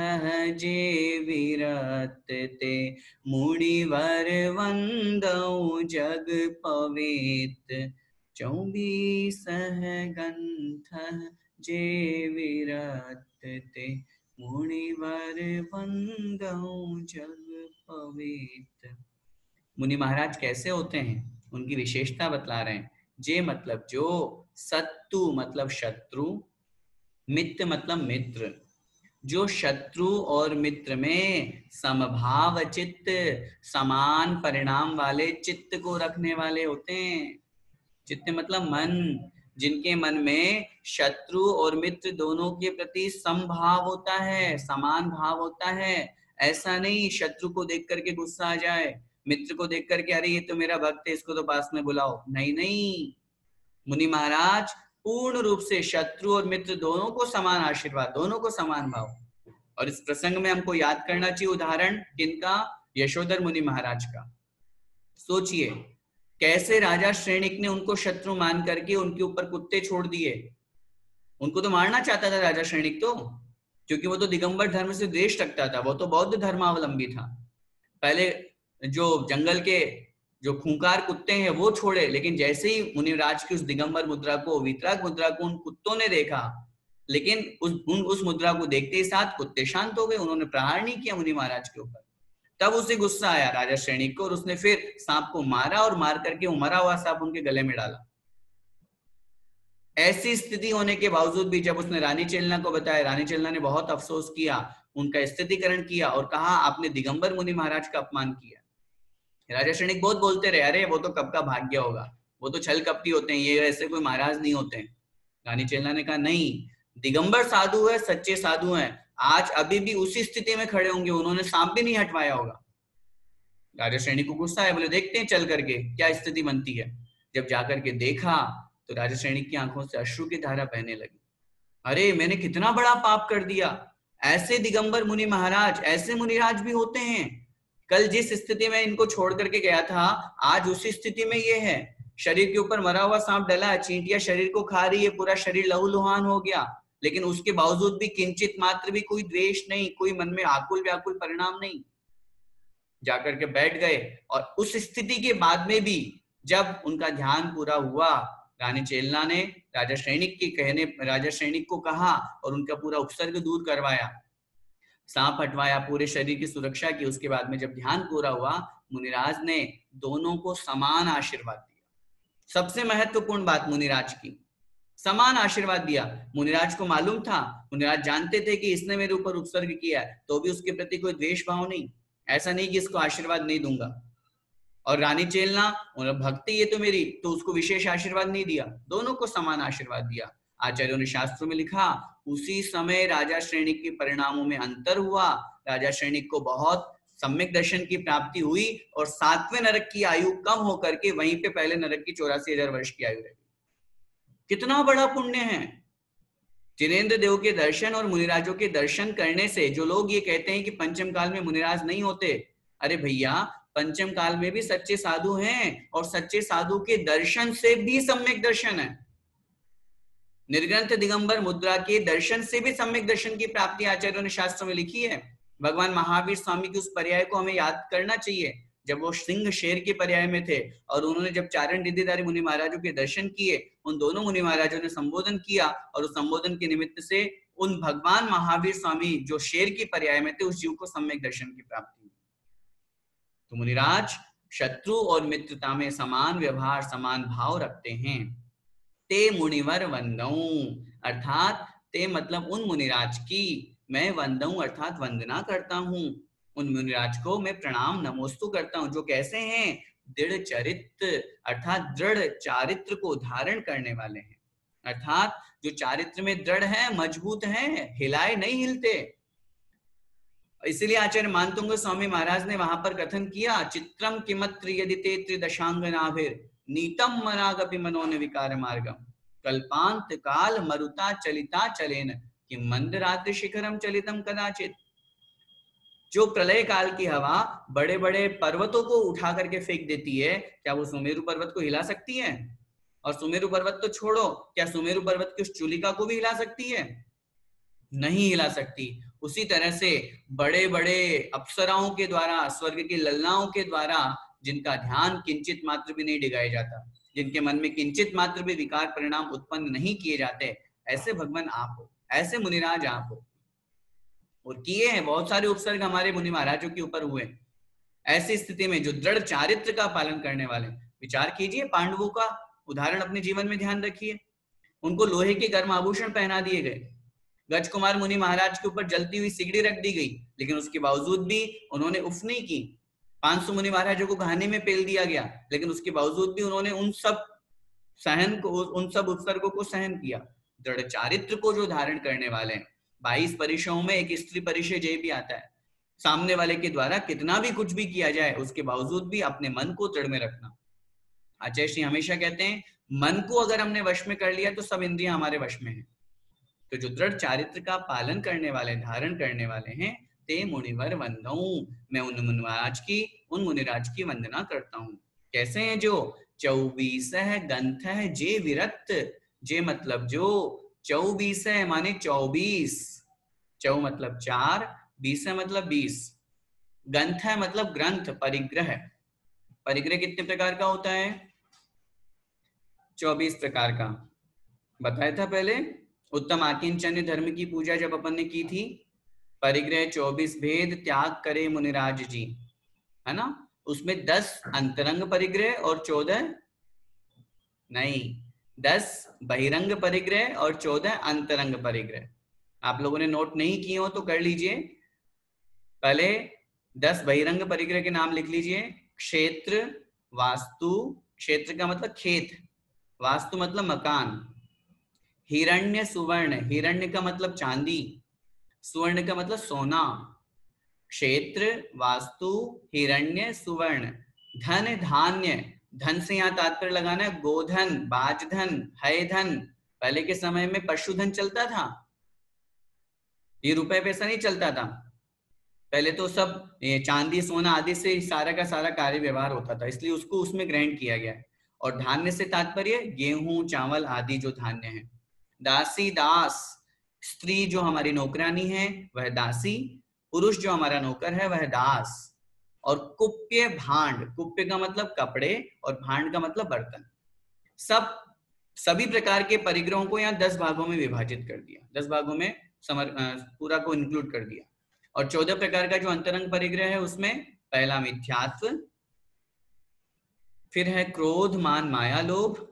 जे विरत ते मुनिवर वंदौ जग पवित 24 ग्रंथ जे विरत ते मुनिवर वंदौ जग पवित। मुनि महाराज कैसे होते हैं, उनकी विशेषता बतला रहे हैं। जे मतलब जो, सत्तु मतलब शत्रु, मित्र मतलब मित्र, जो शत्रु और मित्र में समभाव चित्त, समान परिणाम वाले चित्त को रखने वाले होते हैं। चित्त मतलब मन, जिनके मन में शत्रु और मित्र दोनों के प्रति समभाव होता है, समान भाव होता है। ऐसा नहीं शत्रु को देख करके गुस्सा आ जाए, मित्र को देख करके अरे ये तो मेरा भक्त है, इसको तो पास में बुलाओ। नहीं नहीं, मुनि महाराज पूर्ण रूप से शत्रु और मित्र दोनों को समान आशीर्वाद, दोनों को समान भाव। और इस प्रसंग में हमको याद करना चाहिए उदाहरण किनका, यशोधर मुनि महाराज का। सोचिए कैसे राजा श्रेणिक ने उनको शत्रु मान करके उनके ऊपर कुत्ते छोड़ दिए। उनको तो मारना चाहता था राजा श्रेणिक तो, क्योंकि वो तो दिगंबर धर्म से द्वेष रखता था, वो तो बौद्ध धर्मावलंबी था। पहले जो जंगल के जो खूंखार कुत्ते हैं वो छोड़े, लेकिन जैसे ही मुनिराज की उस दिगंबर मुद्रा को, वीतराग मुद्रा को उन कुत्तों ने देखा, लेकिन उस मुद्रा को देखते ही साथ कुत्ते शांत हो गए, उन्होंने प्रहार नहीं किया मुनि महाराज के ऊपर। तब उसे गुस्सा आया राजा श्रेणिक को और उसने फिर सांप को मारा और मार करके वो मरा हुआ सांप उनके गले में डाला। ऐसी स्थिति होने के बावजूद भी जब उसने रानी चेलना को बताया, रानी चेलना ने बहुत अफसोस किया, उनका स्थितिकरण किया और कहा आपने दिगंबर मुनि महाराज का अपमान किया। राजा श्रेणिक बहुत बोलते रहे, अरे वो तो कब का भाग्य होगा, वो तो छल कपटी होते हैं, ये ऐसे कोई महाराज नहीं होते हैं। रानी चेलना ने कहा नहीं, दिगंबर साधु है, सच्चे साधु हैं, आज अभी भी उसी स्थिति में खड़े होंगे, उन्होंने सांप भी नहीं हटवाया होगा। राजा श्रेणी को गुस्सा है, बोले देखते हैं चल करके क्या स्थिति बनती है। जब जाकर के देखा तो राजा श्रेणी की आंखों से अश्रु की धारा बहने लगी। अरे मैंने कितना बड़ा पाप कर दिया, ऐसे दिगंबर मुनि महाराज, ऐसे मुनिराज भी होते हैं। कल जिस स्थिति में इनको छोड़ करके गया था, आज उसी स्थिति में ये है। शरीर के ऊपर मरा हुआ सांप डला, चींटियां शरीर को खा रही है, पूरा शरीर लहूलुहान हो गया, लेकिन उसके बावजूद भी किंचित मात्र भी कोई द्वेष नहीं, कोई मन में आकुल व्याकुल परिणाम नहीं। जाकर के बैठ गए और उस स्थिति के बाद में भी जब उनका ध्यान पूरा हुआ, रानी चेलना ने राजा श्रेणिक के कहने, राजा श्रेणिक को कहा और उनका पूरा उपसर्ग दूर करवाया, सांप हटवाया, पूरे शरीर की सुरक्षा की। उसके बाद में जब ध्यान पूरा हुआ, मुनिराज ने दोनों को समान आशीर्वाद दिया। सबसे महत्वपूर्ण बात मुनिराज की, समान आशीर्वाद दिया। मुनिराज को मालूम था, मुनिराज जानते थे कि इसने मेरे ऊपर उपसर्ग किया है, तो भी उसके प्रति कोई द्वेष भाव नहीं, ऐसा नहीं कि इसको आशीर्वाद नहीं दूंगा। और रानी चेलना भक्ति ये तो मेरी, तो उसको विशेष आशीर्वाद नहीं दिया, दोनों को समान आशीर्वाद दिया। आचार्यों ने शास्त्रों में लिखा, उसी समय राजा श्रेणिक के परिणामों में अंतर हुआ। राजा श्रेणिक को बहुत सम्यक दर्शन की प्राप्ति हुई और 7वें नरक की आयु कम होकर के वहीं पे पहले नरक की 84,000 वर्ष की आयु रही। कितना बड़ा पुण्य है। जिनेंद्र देव के दर्शन और मुनिराजों के दर्शन करने से जो लोग ये कहते हैं कि पंचम काल में मुनिराज नहीं होते, अरे भैया पंचम काल में भी सच्चे साधु हैं और सच्चे साधु के दर्शन से भी सम्यक दर्शन है। निर्ग्रंथ दिगंबर मुद्रा के दर्शन से भी सम्यक दर्शन की प्राप्ति आचार्यों ने शास्त्रों में लिखी है। भगवान महावीर स्वामी की उस पर्याय को हमें याद करना चाहिए, जब वो सिंह शेर के पर्याय में थे और उन्होंने जब चारण रिद्धिधारी मुनि महाराजों के दर्शन किए, उन दोनों मुनि महाराजों ने संबोधन किया और उस संबोधन के निमित्त से उन भगवान महावीर स्वामी जो शेर की पर्याय में थे, उस जीव को सम्यक दर्शन की प्राप्ति। तो मुनिराज शत्रु और मित्रता में समान व्यवहार, समान भाव रखते हैं। ते मुनिवर वंदऊ, अर्थात ते मतलब उन मुनिराज की, मैं वंदऊ अर्थात वंदना करता हूं, उन मुनिराज को मैं प्रणाम नमोस्तु करता हूं, जो कैसे हैं, दृढ़ चरित्र अर्थात दृढ़ चारित्र को धारण करने वाले हैं, अर्थात जो चारित्र में दृढ़ है, मजबूत है, हिलाए नहीं हिलते। इसलिए आचार्य मानतुंग स्वामी महाराज ने वहां पर कथन किया, चित्रम किमत्र यदि ते त्रिदशांगनाभिर नीतम मनागपि मनोन विकार मार्गम कल्पांत काल मरुता चलिता चलेन कि मंदरात्र शिखरम चलितम कदाचित। जो प्रलय काल की हवा बड़े बड़े पर्वतों को उठा करके फेंक देती है, क्या वो सुमेरु पर्वत को हिला सकती है? और सुमेरु पर्वत तो छोड़ो, क्या सुमेरु पर्वत की उस चूलिका को भी हिला सकती है? नहीं हिला सकती। उसी तरह से बड़े बड़े अप्सराओं के द्वारा, स्वर्ग की ललनाओं के द्वारा जिनका ध्यान किंचित मात्र भी नहीं डिगाया जाता, जिनके मन में किंचित मात्र भी विकार परिणाम उत्पन्न नहीं किए जाते, ऐसे भगवान आप हो, ऐसे मुनिराज आप हो। और किए हैं बहुत सारे उपसर्ग हमारे मुनि महाराजों के ऊपर हुए। ऐसी स्थिति में जो दृढ़ चारित्र का पालन करने वाले, विचार कीजिए, पांडवों का उदाहरण अपने जीवन में ध्यान रखिए। उनको लोहे के गर्म आभूषण पहना दिए गए, गज कुमार मुनि महाराज के ऊपर जलती हुई सिगड़ी रख दी गई, लेकिन उसके बावजूद भी उन्होंने उफ नहीं की। 500 मुनि महाराजों को घानी में पेल दिया गया, लेकिन उसके बावजूद भी उन्होंने उन सब उपसर्गों को सहन किया। दृढ़ चारित्र को जो धारण करने वाले हैं, 22 परिचयों में एक स्त्री परिचय जय भी आता है। सामने वाले के द्वारा कितना भी कुछ भी किया जाए, उसके बावजूद भी अपने मन को दृढ़ में रखना। आचार्य श्री हमेशा कहते हैं, मन को अगर हमने वश में कर लिया तो सब इंद्रियां हमारे वश में है। तो जो दृढ़ चारित्र का पालन करने वाले, धारण करने वाले हैं, ते मुनिवर वंदऊ, मैं उन मुनिराज की वंदना करता हूँ। कैसे हैं? जो 24 ग्रंथ है जे विरक्त, जे मतलब जो, 24 है माने 24, चौ मतलब 4, 20 है मतलब 20, ग्रंथ है मतलब ग्रंथ, परिग्रह। परिग्रह कितने प्रकार का होता है? 24 प्रकार का बताया था पहले। उत्तम आकिंचन्य धर्म की पूजा जब अपन ने की थी, परिग्रह 24 भेद त्याग करे मुनिराज जी, है ना? उसमें 10 अंतरंग परिग्रह और 14 नहीं, 10 बहिरंग परिग्रह और 14 अंतरंग परिग्रह। आप लोगों ने नोट नहीं किए हो तो कर लीजिए। पहले 10 बहिरंग परिग्रह के नाम लिख लीजिए। क्षेत्र, वास्तु, क्षेत्र का मतलब खेत, वास्तु मतलब मकान, हिरण्य सुवर्ण, हिरण्य का मतलब चांदी, सुवर्ण का मतलब सोना। क्षेत्र, वास्तु, हिरण्य, सुवर्ण। धन, धान्य, धन से यहाँ तात्पर्य लगाना है गोधन, बाजधन, है धन। पहले के समय में पशुधन चलता था, ये रुपए पैसा नहीं चलता था। पहले तो सब चांदी सोना आदि से सारा का सारा कार्य व्यवहार होता था, इसलिए उसको उसमें ग्रहण किया गया है। और धान्य से तात्पर्य गेहूं, चावल आदि जो धान्य है। दासी, दास, स्त्री जो हमारी नौकरानी है वह दासी, पुरुष जो हमारा नौकर है वह दास। और कुप्य, भांड, कुप्य का मतलब कपड़े और भांड का मतलब बर्तन। सभी प्रकार के परिग्रहों को यहाँ 10 भागों में विभाजित कर दिया, 10 भागों में पूरा को इंक्लूड कर दिया। और 14 प्रकार का जो अंतरंग परिग्रह है उसमें पहला मिथ्यात्व, फिर है क्रोध, मान, माया, लोभ,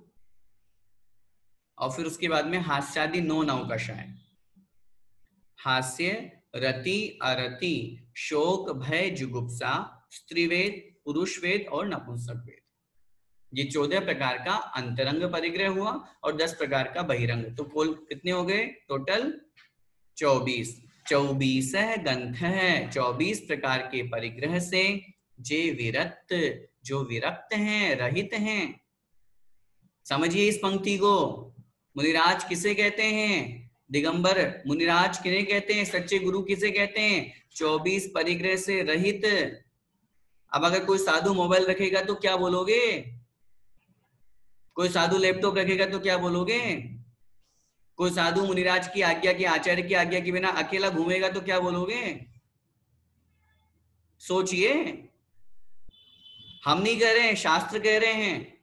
और फिर उसके बाद में हास्यादि 9 नवकषाय। हास्य, रति, अरति, शोक, भय, जुगुप्सा, स्त्रीवेद, पुरुषवेद और नपुंसक वेद। ये 14 प्रकार का अंतरंग परिग्रह हुआ और 10 प्रकार का बहिरंग। तो कुल कितने हो गए? टोटल 24। 24 ग्रंथ है, 24 प्रकार के परिग्रह से जे विरक्त, जो विरक्त हैं, रहित हैं। समझिए इस पंक्ति को। मुनिराज किसे कहते हैं? दिगंबर मुनिराज किन्हें कहते हैं? सच्चे गुरु किसे कहते हैं? 24 परिग्रह से रहित। अब अगर कोई साधु मोबाइल रखेगा तो क्या बोलोगे? कोई साधु लैपटॉप रखेगा तो क्या बोलोगे? कोई साधु मुनिराज की आज्ञा के, आचार्य की आज्ञा के बिना अकेला घूमेगा तो क्या बोलोगे? सोचिए। हम नहीं कह रहे हैं, शास्त्र कह रहे हैं।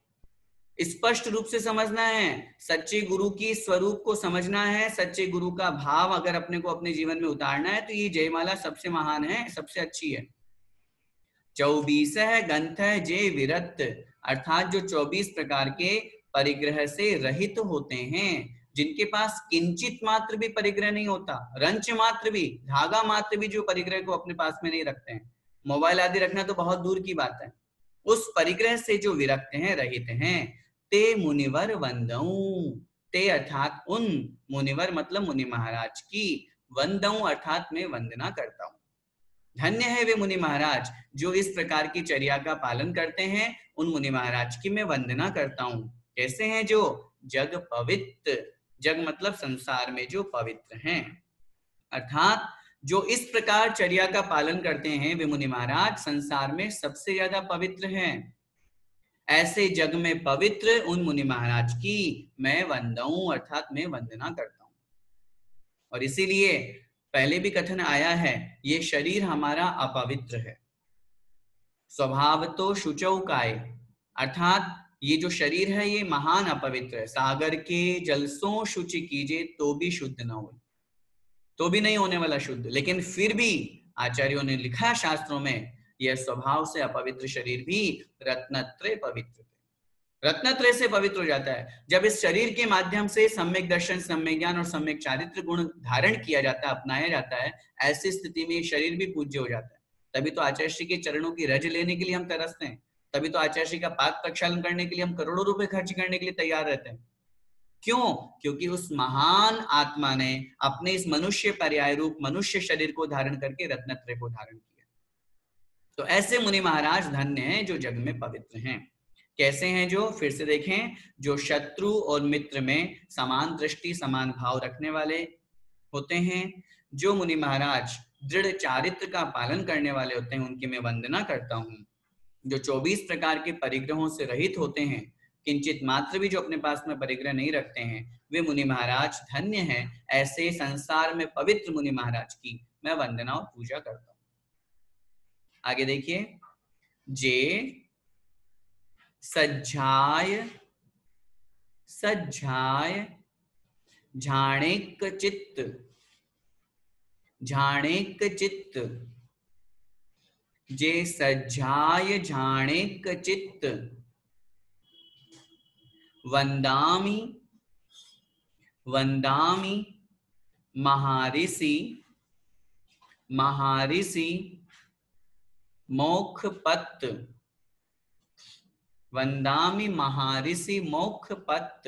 स्पष्ट रूप से समझना है, सच्चे गुरु की स्वरूप को समझना है, सच्चे गुरु का भाव अगर अपने को अपने जीवन में उतारना है तो ये जयमाला सबसे महान है, सबसे अच्छी है। 24 ग्रंथ है जे विरक्त, अर्थात जो 24 प्रकार के परिग्रह से रहित होते हैं, जिनके पास किंचित मात्र भी परिग्रह नहीं होता, रंच मात्र भी, धागा मात्र भी जो परिग्रह को अपने पास में नहीं रखते हैं। मोबाइल आदि रखना तो बहुत दूर की बात है। उस परिग्रह से जो विरक्त हैं, रहित हैं, ते मुनिवर वंदऊ, ते अर्थात उन, मुनिवर मतलब मुनि महाराज की, वंदऊ अर्थात मैं वंदना करता हूं। धन्य है वे मुनि महाराज जो इस प्रकार की चर्या का पालन करते हैं, उन मुनि महाराज की मैं वंदना करता हूं। कैसे हैं? जो जग पवित्र, जग मतलब संसार में जो पवित्र हैं, अर्थात जो इस प्रकार चर्या का पालन करते हैं वे मुनि महाराज संसार में सबसे ज्यादा पवित्र हैं। ऐसे जग में पवित्र उन मुनि महाराज की मैं वंदऊं अर्थात मैं वंदना करता हूं। और इसीलिए पहले भी कथन आया है, ये शरीर हमारा अपवित्र है। स्वभाव तो शुचौ काय, अर्थात ये जो शरीर है ये महान अपवित्र है। सागर के जल सो शुचि कीजिए तो भी शुद्ध न हो, तो भी नहीं होने वाला शुद्ध। लेकिन फिर भी आचार्यों ने लिखा शास्त्रों में, यह स्वभाव से अपवित्र शरीर भी रत्नत्रय पवित्र, रत्नत्रय से पवित्र हो जाता है। जब इस शरीर के माध्यम से सम्यक दर्शन, सम्यक ज्ञान और सम्यक चारित्र गुण धारण किया जाता है, अपनाया जाता है, ऐसी स्थिति में शरीर भी पूज्य हो जाता है। तभी तो आचार्य श्री के चरणों की रज लेने के लिए हम तरसते हैं। तभी तो आचार्य श्री का पाद प्रक्षालन करने के लिए हम करोड़ों रुपए खर्च करने के लिए तैयार रहते हैं। क्यों? क्योंकि उस महान आत्मा ने अपने इस मनुष्य पर्याय रूप मनुष्य शरीर को धारण करके रत्नत्रय को धारण किया। तो ऐसे मुनि महाराज धन्य हैं जो जग में पवित्र हैं। कैसे हैं? जो फिर से देखें, जो शत्रु और मित्र में समान दृष्टि समान भाव रखने वाले होते हैं, जो मुनि महाराज दृढ़ चारित्र का पालन करने वाले होते हैं, उनकी मैं वंदना करता हूं। जो 24 प्रकार के परिग्रहों से रहित होते हैं, किंचित मात्र भी जो अपने पास में परिग्रह नहीं रखते हैं, वे मुनि महाराज धन्य हैं। ऐसे संसार में पवित्र मुनि महाराज की मैं वंदना और पूजा करता हूं। आगे देखिए, जे सज्जाय सज्जाय झाणेक चित्त, झाणेक चित्त, जे सज्जाय झाणेक चित्त, वंदामि वंदामि महाऋषि महाऋषि मोक्षपत्, वंदामि महर्षि मोक्षपत्,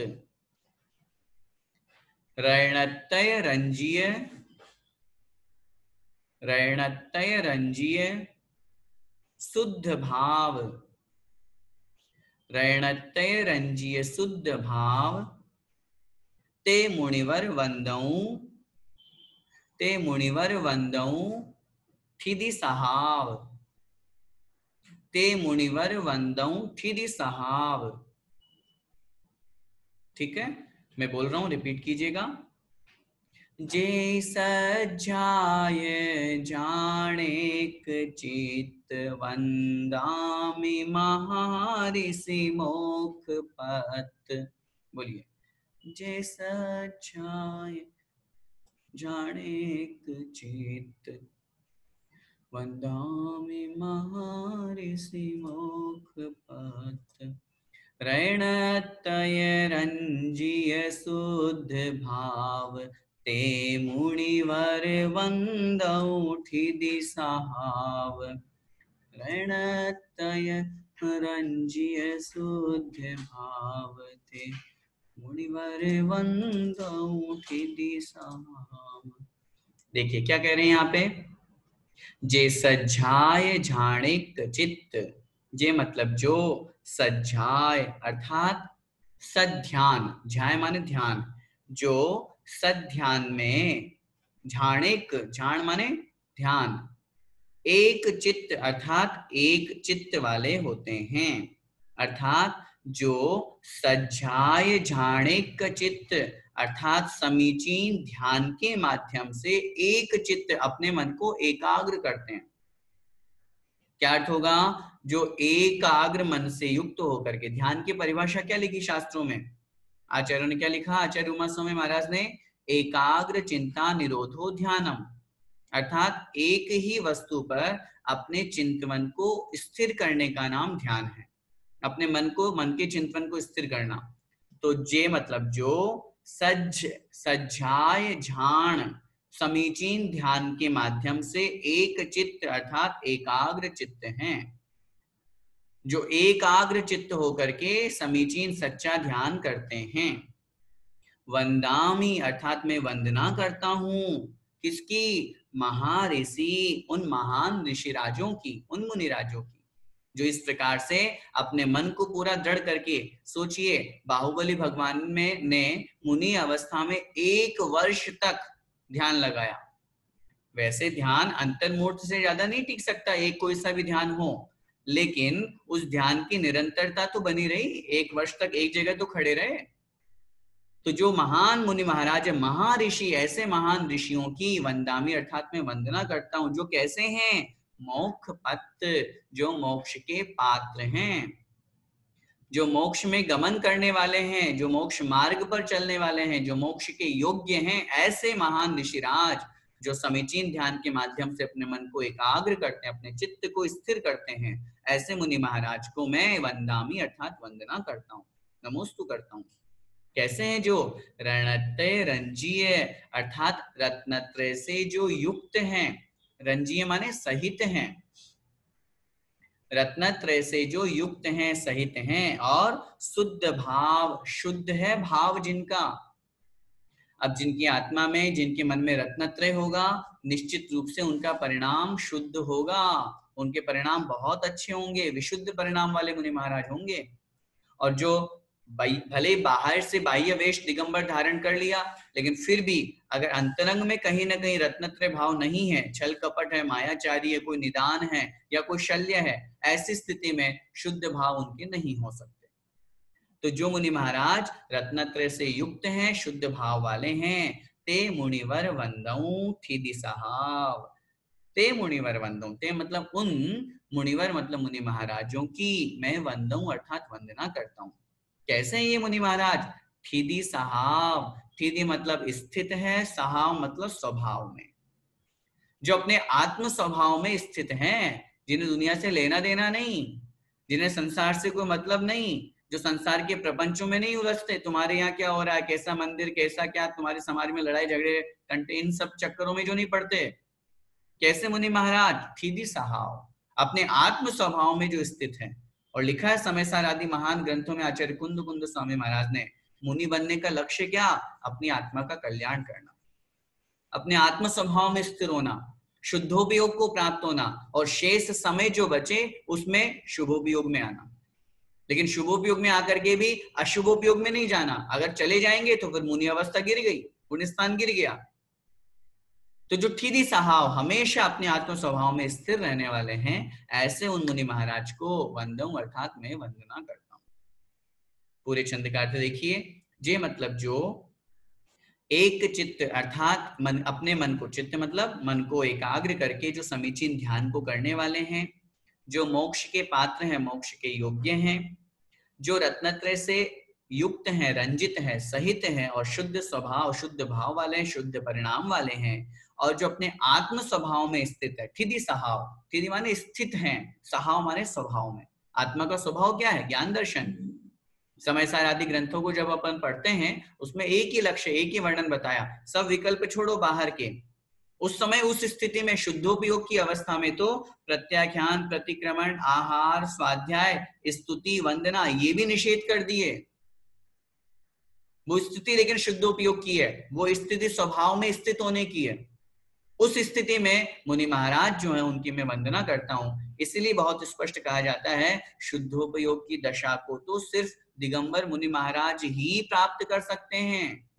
रैणतय रंजीय, रैणतय रंजीय शुद्ध भाव, रैणतय रंजीय शुद्ध भाव, ते मुनिवर वंदऊं, ते मुनिवर वंदऊं ठिदि सहाव, ते मुनिवर वंदऊं ठिदि सहाव। ठीक है, मैं बोल रहा हूं, रिपीट कीजिएगा। जे सज्जाय झाणेक चित्त, वंदामि महर्षि मोक्षपत्। बोलिए, जे सज्जाय झाणेक चित्त, वंदामि महर्षि मोक्षपत्, रैणतय रंजीय शुद्ध भाव, ते मुनिवर वंदऊं ठिदि सहाव, रैणतय रंजीय शुद्ध भाव, ते मुनिवर वंदऊं ठिदि सहाव। देखिए क्या कह रहे हैं यहाँ पे, जे सज्जाय झाणेक चित्त, जे मतलब जो, सज्जाय अर्थात सध्यान, ध्याय माने ध्यान, जो सध्यान में, झाणेक, झाण माने ध्यान, एक चित्त अर्थात एक चित्त वाले होते हैं। अर्थात जो सज्जाय झाणेक चित्त अर्थात समीचीन ध्यान के माध्यम से एक चित्त अपने मन को एकाग्र करते हैं। क्या अर्थ होगा? जो एकाग्र मन से युक्त होकर के, ध्यान की परिभाषा क्या लिखी शास्त्रों में? आचार्यों ने क्या लिखा? आचार्य उमा स्वामी महाराज ने, एकाग्र चिंता निरोधो ध्यानम, अर्थात एक ही वस्तु पर अपने चिंतन को स्थिर करने का नाम ध्यान है। अपने मन को, मन के चिंतन को स्थिर करना। तो जे मतलब जो, सज्ज सज्जाय झाण समीचीन ध्यान के माध्यम से एक चित्त अर्थात एकाग्र चित्त हैं, जो एकाग्र चित्त होकर के समीचीन सच्चा ध्यान करते हैं। वंदामि अर्थात मैं वंदना करता हूं, किसकी? महर्षि, उन महान ऋषिराजों की, उन मुनिराजों की, जो इस प्रकार से अपने मन को पूरा दृढ़ करके, सोचिए बाहुबली भगवान में ने मुनि अवस्था में 1 वर्ष तक ध्यान लगाया। वैसे ध्यान अंतर्मुहूर्त से ज्यादा नहीं टिक सकता, एक कोई सा भी ध्यान हो, लेकिन उस ध्यान की निरंतरता तो बनी रही, 1 वर्ष तक एक जगह तो खड़े रहे। तो जो महान मुनि महाराज है, महर्षि, ऐसे महान ऋषियों की वंदामी अर्थात मैं वंदना करता हूं, जो कैसे हैं, मोक्ष पत्र, जो मोक्ष के पात्र हैं, जो मोक्ष में गमन करने वाले हैं, जो मोक्ष मार्ग पर चलने वाले हैं, जो मोक्ष के योग्य हैं, ऐसे महान ऋषिराज जो समीचीन ध्यान के माध्यम से अपने मन को एकाग्र करते हैं, अपने चित्त को स्थिर करते हैं, ऐसे मुनि महाराज को मैं वंदामी अर्थात वंदना करता हूँ, नमोस्तु करता हूँ। कैसे हैं, जो रणत्रय रंजीय अर्थात रत्नत्रय से जो युक्त हैं, रंजीय माने सहित हैं, रत्नत्रय से जो युक्त हैं, सहित हैं, और शुद्ध भाव, शुद्ध है भाव जिनका। अब जिनकी आत्मा में, जिनके मन में रत्नत्रय होगा, निश्चित रूप से उनका परिणाम शुद्ध होगा, उनके परिणाम बहुत अच्छे होंगे, विशुद्ध परिणाम वाले मुनि महाराज होंगे। और जो भले बाहर से बाह्य वेश दिगंबर धारण कर लिया, लेकिन फिर भी अगर अंतरंग में कहीं ना कहीं रत्नत्रय भाव नहीं है, छल कपट है, मायाचारी है, कोई निदान है या कोई शल्य है, ऐसी स्थिति में शुद्ध भाव उनके नहीं हो सकते। तो जो मुनि महाराज रत्नत्रय से युक्त हैं, शुद्ध भाव वाले हैं, ते मुनिवर वंदऊ थीदी साहब, ते मुनिवर वंदऊ, ते मतलब उन, मुनिवर मतलब मुनि महाराजों की मैं वंदऊ अर्थात वंदना करता हूं। कैसे हैं ये मुनि महाराज, थीदी साहब, थीदी मतलब स्थित है, साहब मतलब स्वभाव में, जो अपने आत्म स्वभाव में स्थित हैं, जिन्हें दुनिया से लेना देना नहीं, जिन्हें संसार से कोई मतलब नहीं, जो संसार के प्रपंचों में नहीं उलझते, तुम्हारे यहाँ क्या हो रहा है, कैसा मंदिर, कैसा क्या, तुम्हारे समाज में लड़ाई झगड़े कंटे, इन सब चक्करों में जो नहीं पड़ते। कैसे मुनि महाराज, थीदी साहब, अपने आत्म स्वभाव में जो स्थित है। और लिखा है समयसार आदि महान ग्रंथों में आचार्य कुंद कुंद स्वामी महाराज ने, मुनि बनने का लक्ष्य क्या, अपनी आत्मा का कल्याण करना, अपने आत्म स्वभाव में स्थिर होना, शुद्धोपयोग को प्राप्त होना, और शेष समय जो बचे उसमें शुभोपयोग में आना। लेकिन शुभोपयोग में आकर के भी अशुभोपयोग में नहीं जाना, अगर चले जाएंगे तो फिर मुनि अवस्था गिर गई, पुण्य स्थान गिर गया। तो जो थीदी साहब हमेशा अपने आत्म स्वभाव में स्थिर रहने वाले हैं, ऐसे उन मुनि महाराज को वंदऊ अर्थात मैं वंदना करता हूं। पूरे छंद का अर्थ देखिए, जे मतलब जो, एक चित्त अर्थात मन, अपने मन को, चित्त मतलब मन को एकाग्र करके जो समीचीन ध्यान को करने वाले हैं, जो मोक्ष के पात्र हैं, मोक्ष के योग्य हैं, जो रत्नत्रय से युक्त हैं, रंजित हैं, सहित हैं, और शुद्ध स्वभाव, शुद्ध भाव वाले हैं, शुद्ध परिणाम वाले हैं, और जो अपने आत्म स्वभाव में स्थित है, थीदी साहब, थीदी माने स्थित हैं, साहब माने स्वभाव में। आत्मा का स्वभाव क्या है, ज्ञान दर्शन। समयसार आदि ग्रंथों को जब अपन पढ़ते हैं, उसमें एक ही लक्ष्य, एक ही वर्णन बताया, सब विकल्प छोड़ो बाहर के। उस समय उस स्थिति में शुद्धोपयोग की अवस्था में तो प्रत्याख्यान, प्रतिक्रमण, आहार, स्वाध्याय, स्तुति, वंदना ये भी निषेध कर दिए। वो स्थिति लेकिन शुद्धोपयोग की है, वो स्थिति स्वभाव में स्थित होने की है। उस स्थिति में मुनि महाराज जो है उनकी मैं वंदना करता हूं। इसलिए बहुत स्पष्ट कहा जाता है, शुद्धोपयोग की दशा को तो सिर्फ दिगंबर मुनि महाराज ही प्राप्त कर सकते हैं।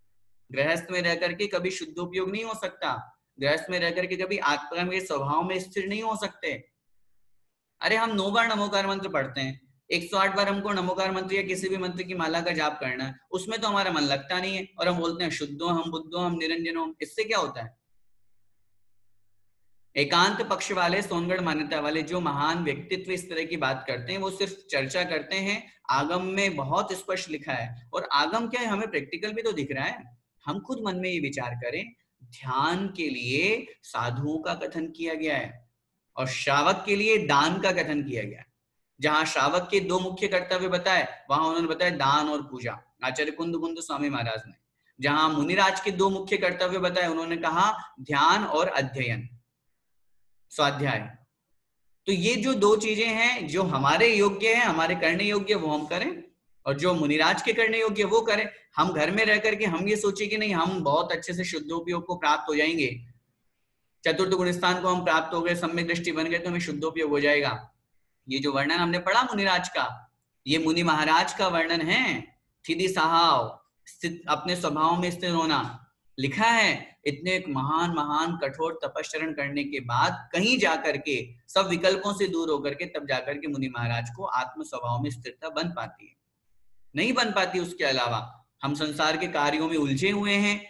गृहस्थ में रह करके कभी शुद्धोपयोग नहीं हो सकता, गृहस्थ में रह करके कभी आत्मा के स्वभाव में स्थिर नहीं हो सकते। अरे हम 9 बार नमोकार मंत्र पढ़ते हैं, 108 बार हमको नमोकार मंत्र या किसी भी मंत्र की माला का जाप करना है, उसमें तो हमारा मन लगता नहीं है, और हम बोलते हैं शुद्धो हम, बुद्धो हम, निरंजनो हम। इससे क्या होता है? एकांत पक्ष वाले, सोनगढ़ मान्यता वाले जो महान व्यक्तित्व इस तरह की बात करते हैं, वो सिर्फ चर्चा करते हैं। आगम में बहुत स्पष्ट लिखा है, और आगम क्या है, हमें प्रैक्टिकल भी तो दिख रहा है। हम खुद मन में ये विचार करें, ध्यान के लिए साधुओं का कथन किया गया है, और श्रावक के लिए दान का कथन किया गया है। जहां श्रावक के 2 मुख्य कर्तव्य बताए, वहां उन्होंने बताया दान और पूजा, आचार्य कुंद कुंद स्वामी महाराज ने। जहां मुनिराज के 2 मुख्य कर्तव्य बताए, उन्होंने कहा ध्यान और अध्ययन, स्वाध्याय। तो ये जो 2 चीजें हैं, जो हमारे योग्य है, हमारे करने योग्य, वो हम करें, और जो मुनिराज के करने योग्य वो करें। हम घर में रह करके हम ये सोचे कि नहीं, हम बहुत अच्छे से शुद्धोपयोग को प्राप्त हो जाएंगे, चतुर्थ गुणस्थान को हम प्राप्त हो गए, सम्यक दृष्टि बन गए, तो हमें शुद्धोपयोग हो जाएगा। ये जो वर्णन हमने पढ़ा मुनिराज का, ये मुनि महाराज का वर्णन है। थीदी साहब, स्थित, अपने स्वभाव में स्थिर होना। लिखा है इतने एक महान महान कठोर तपश्चरण करने के बाद कहीं जाकर के सब विकल्पों से दूर होकर के तब जाकर के मुनि महाराज को आत्म स्वभाव में स्थिरता बन पाती है, नहीं बन पाती। उसके अलावा हम संसार के कार्यों में उलझे हुए हैं,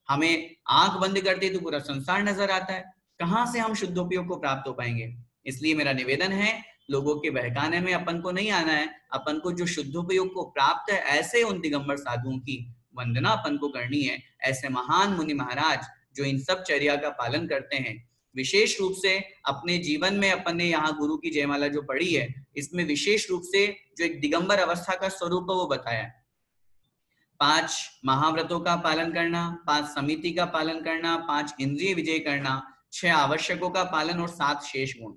हमें आंख बंद करते तो पूरा संसार नजर आता है, कहां से हम शुद्धोपयोग को प्राप्त हो पाएंगे। इसलिए मेरा निवेदन है, लोगों के बहकाने में अपन को नहीं आना है, अपन को जो शुद्धोपयोग को प्राप्त है ऐसे उन दिगंबर साधुओं की वंदना अपन को करनी है। ऐसे महान मुनि महाराज जो इन सब चर्या का पालन करते हैं, विशेष रूप से अपने जीवन में अपन ने यहाँ गुरु की जयमाला जो पढ़ी है, इसमें विशेष रूप से जो एक दिगंबर अवस्था का स्वरूप है वो बताया। 5 महाव्रतों का पालन करना, 5 समिति का पालन करना, 5 इंद्रिय विजय करना, 6 आवश्यकों का पालन और 7 शेष गुण।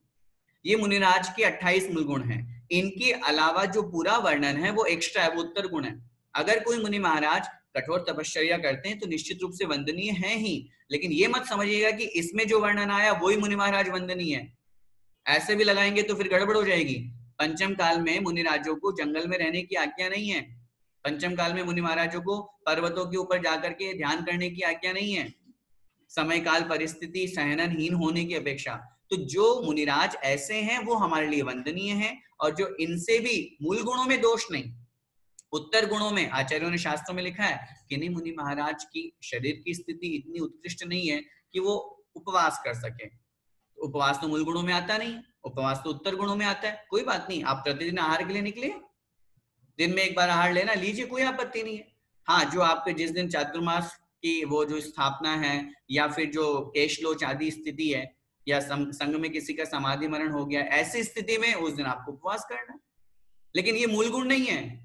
ये मुनिराज के 28 मूल गुण हैं। इनके अलावा जो पूरा वर्णन है वो एक्स्ट्रा है, वो उत्तर गुण है। अगर कोई मुनि महाराज कठोर तपश्चर्या करते हैं तो निश्चित रूप से वंदनीय है ही, लेकिन ये मत समझिएगा कि इसमें जो वर्णन आया वही मुनि महाराज वंदनीय है। ऐसे भी लगाएंगे तो फिर गड़बड़ हो जाएगी। पंचम काल में मुनि राजों को जंगल में रहने की आज्ञा नहीं है। पंचम काल में मुनि महाराजों को पर्वतों के ऊपर जाकर के ध्यान करने की आज्ञा नहीं है, समय काल परिस्थिति सहननहीन होने की अपेक्षा। तो जो मुनिराज ऐसे हैं वो हमारे लिए वंदनीय हैं, और जो इनसे भी मूल गुणों में दोष नहीं, उत्तर गुणों में आचार्यों ने शास्त्रों में लिखा है कि नहीं, मुनि महाराज की शरीर की स्थिति इतनी उत्कृष्ट नहीं है कि वो उपवास कर सके। उपवास तो मूल गुणों में आता नहीं, उपवास तो उत्तर गुणों में आता है। कोई बात नहीं, आप प्रतिदिन आहार के लिए निकले, दिन में एक बार आहार लेना, लीजिए, कोई आपत्ति नहीं है। हाँ, जो आपके जिस दिन चातुर्मास की वो जो स्थापना है, या फिर जो केशलोच आदि स्थिति है, या संघ में किसी का समाधि मरण हो गया, ऐसी स्थिति में उस दिन आपको उपवास करना है। लेकिन ये मूल गुण नहीं है।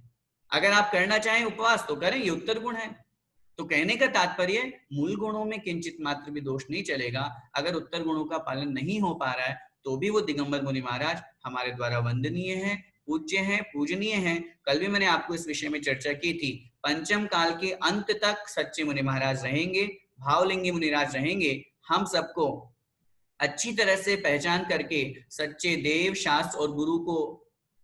अगर आप करना चाहें उपवास तो करें, ये उत्तर गुण है। तो कहने का तात्पर्य, मूल गुणों में किंचित मात्र भी दोष नहीं चलेगा। अगर उत्तर गुणों का पालन नहीं हो पा रहा है तो भी वो दिगंबर मुनि महाराज हमारे द्वारा वंदनीय है, पूज्य है, पूजनीय है। कल भी मैंने आपको इस विषय में चर्चा की थी। पंचम काल के अंत तक सच्चे मुनि महाराज रहेंगे, भावलिंगी मुनिराज रहेंगे। हम सबको अच्छी तरह से पहचान करके सच्चे देव, शास्त्र और गुरु को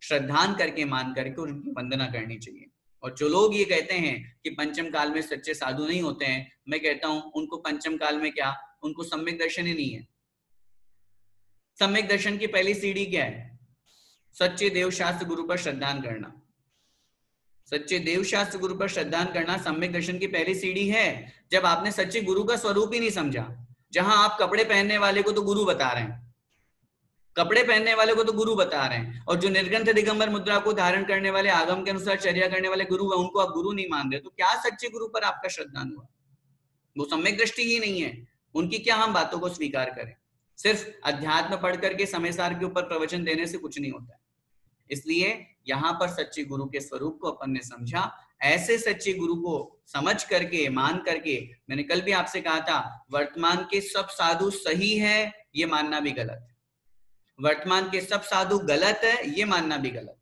श्रद्धान करके, मान करके उनकी वंदना करनी चाहिए। और जो लोग ये कहते हैं कि पंचम काल में सच्चे साधु नहीं होते हैं, मैं कहता हूं उनको पंचम काल में क्या, उनको सम्यक दर्शन ही नहीं है। सम्यक दर्शन की पहली सीढ़ी क्या है? सच्चे देव, शास्त्र, गुरु पर श्रद्धान करना। सच्चे देव, शास्त्र, गुरु पर श्रद्धान करना सम्यक दर्शन की पहली सीढ़ी है। जब आपने सच्चे गुरु का स्वरूप ही नहीं समझा, जहां आप कपड़े पहनने वाले को तो गुरु बता रहे हैं, कपड़े पहनने वाले को तो गुरु बता रहे हैं, और जो निर्ग्रंथ दिगंबर मुद्रा को धारण करने वाले, आगम के अनुसार चर्या करने वाले गुरु है, उनको आप गुरु नहीं मान रहे, तो क्या सच्चे गुरु पर आपका श्रद्धान हुआ? वो सम्यक दृष्टि ही नहीं है। उनकी क्या हम बातों को स्वीकार करें? सिर्फ अध्यात्म पढ़ करके समय सार के ऊपर प्रवचन देने से कुछ नहीं होता है। इसलिए यहाँ पर सच्चे गुरु के स्वरूप को अपन ने समझा। ऐसे सच्चे गुरु को समझ करके, मान करके, मैंने कल भी आपसे कहा था, वर्तमान के सब साधु सही है ये मानना भी गलत है, वर्तमान के सब साधु गलत है ये मानना भी गलत।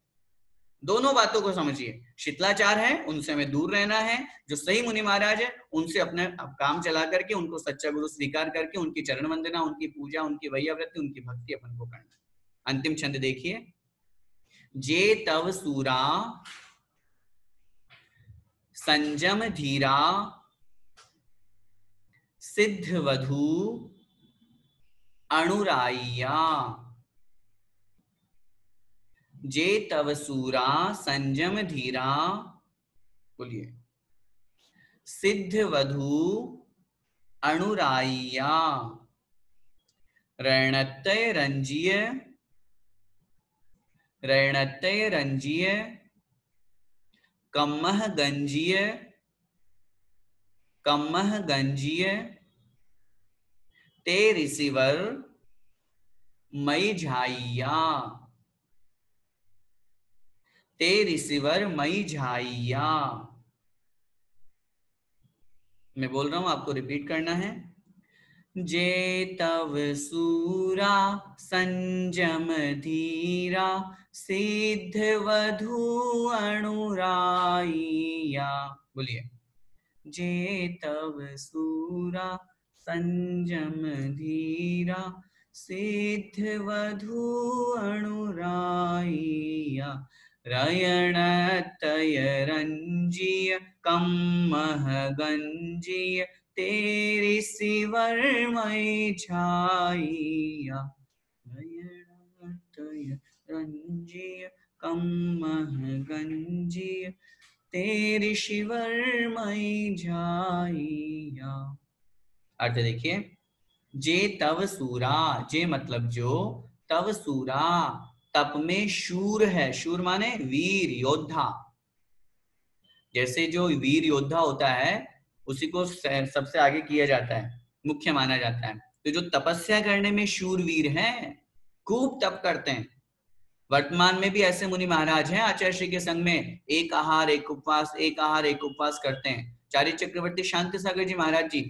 दोनों बातों को समझिए। शिथिलाचार है, उनसे हमें दूर रहना है। जो सही मुनि महाराज है उनसे अपने काम चला करके, उनको सच्चा गुरु स्वीकार करके, उनकी चरण वंदना, उनकी पूजा, उनकी वैयावृत्ति, उनकी भक्ति अपन को करना। अंतिम छंद देखिए, जे तव सूरा संजम धीरा सिद्ध वधु अनुराइया। जे तव सूरा संजम धीरा, बोलिए, सिद्ध वधु अनुराइया। रणतय रंजीय, रणतय रंजीय, कम्मह गंजीय, कम्मह गंजीय, ते रिसीवर मई झाइया, ते रिसीवर मई झाइया। मैं बोल रहा हूं, आपको रिपीट करना है। जे तव सूरा संजम धीरा सिद्ध वधु अनुराइया। बोलिए, जे तव सूरा संजम धीरा सिद्ध वधु अनुराइया। रयणतय रंजीय, कम्मह गंजीय, तेरी सिवरमय छाइया रंजिय कम्मह गंजिय तेरी शिवरमय झाइया। अर्थ देखिए, जे तव सूरा, जे मतलब जो, तव सूरा तप में शूर है, शूर माने वीर योद्धा। जैसे जो वीर योद्धा होता है उसी को सबसे आगे किया जाता है, मुख्य माना जाता है। तो जो तपस्या करने में शूरवीर हैं, खूब तप करते हैं। वर्तमान में भी ऐसे मुनि महाराज हैं आचार्य श्री के संग में, एक आहार एक उपवास, एक आहार एक उपवास करते हैं। चारित्र चक्रवर्ती शांति सागर जी महाराज जी,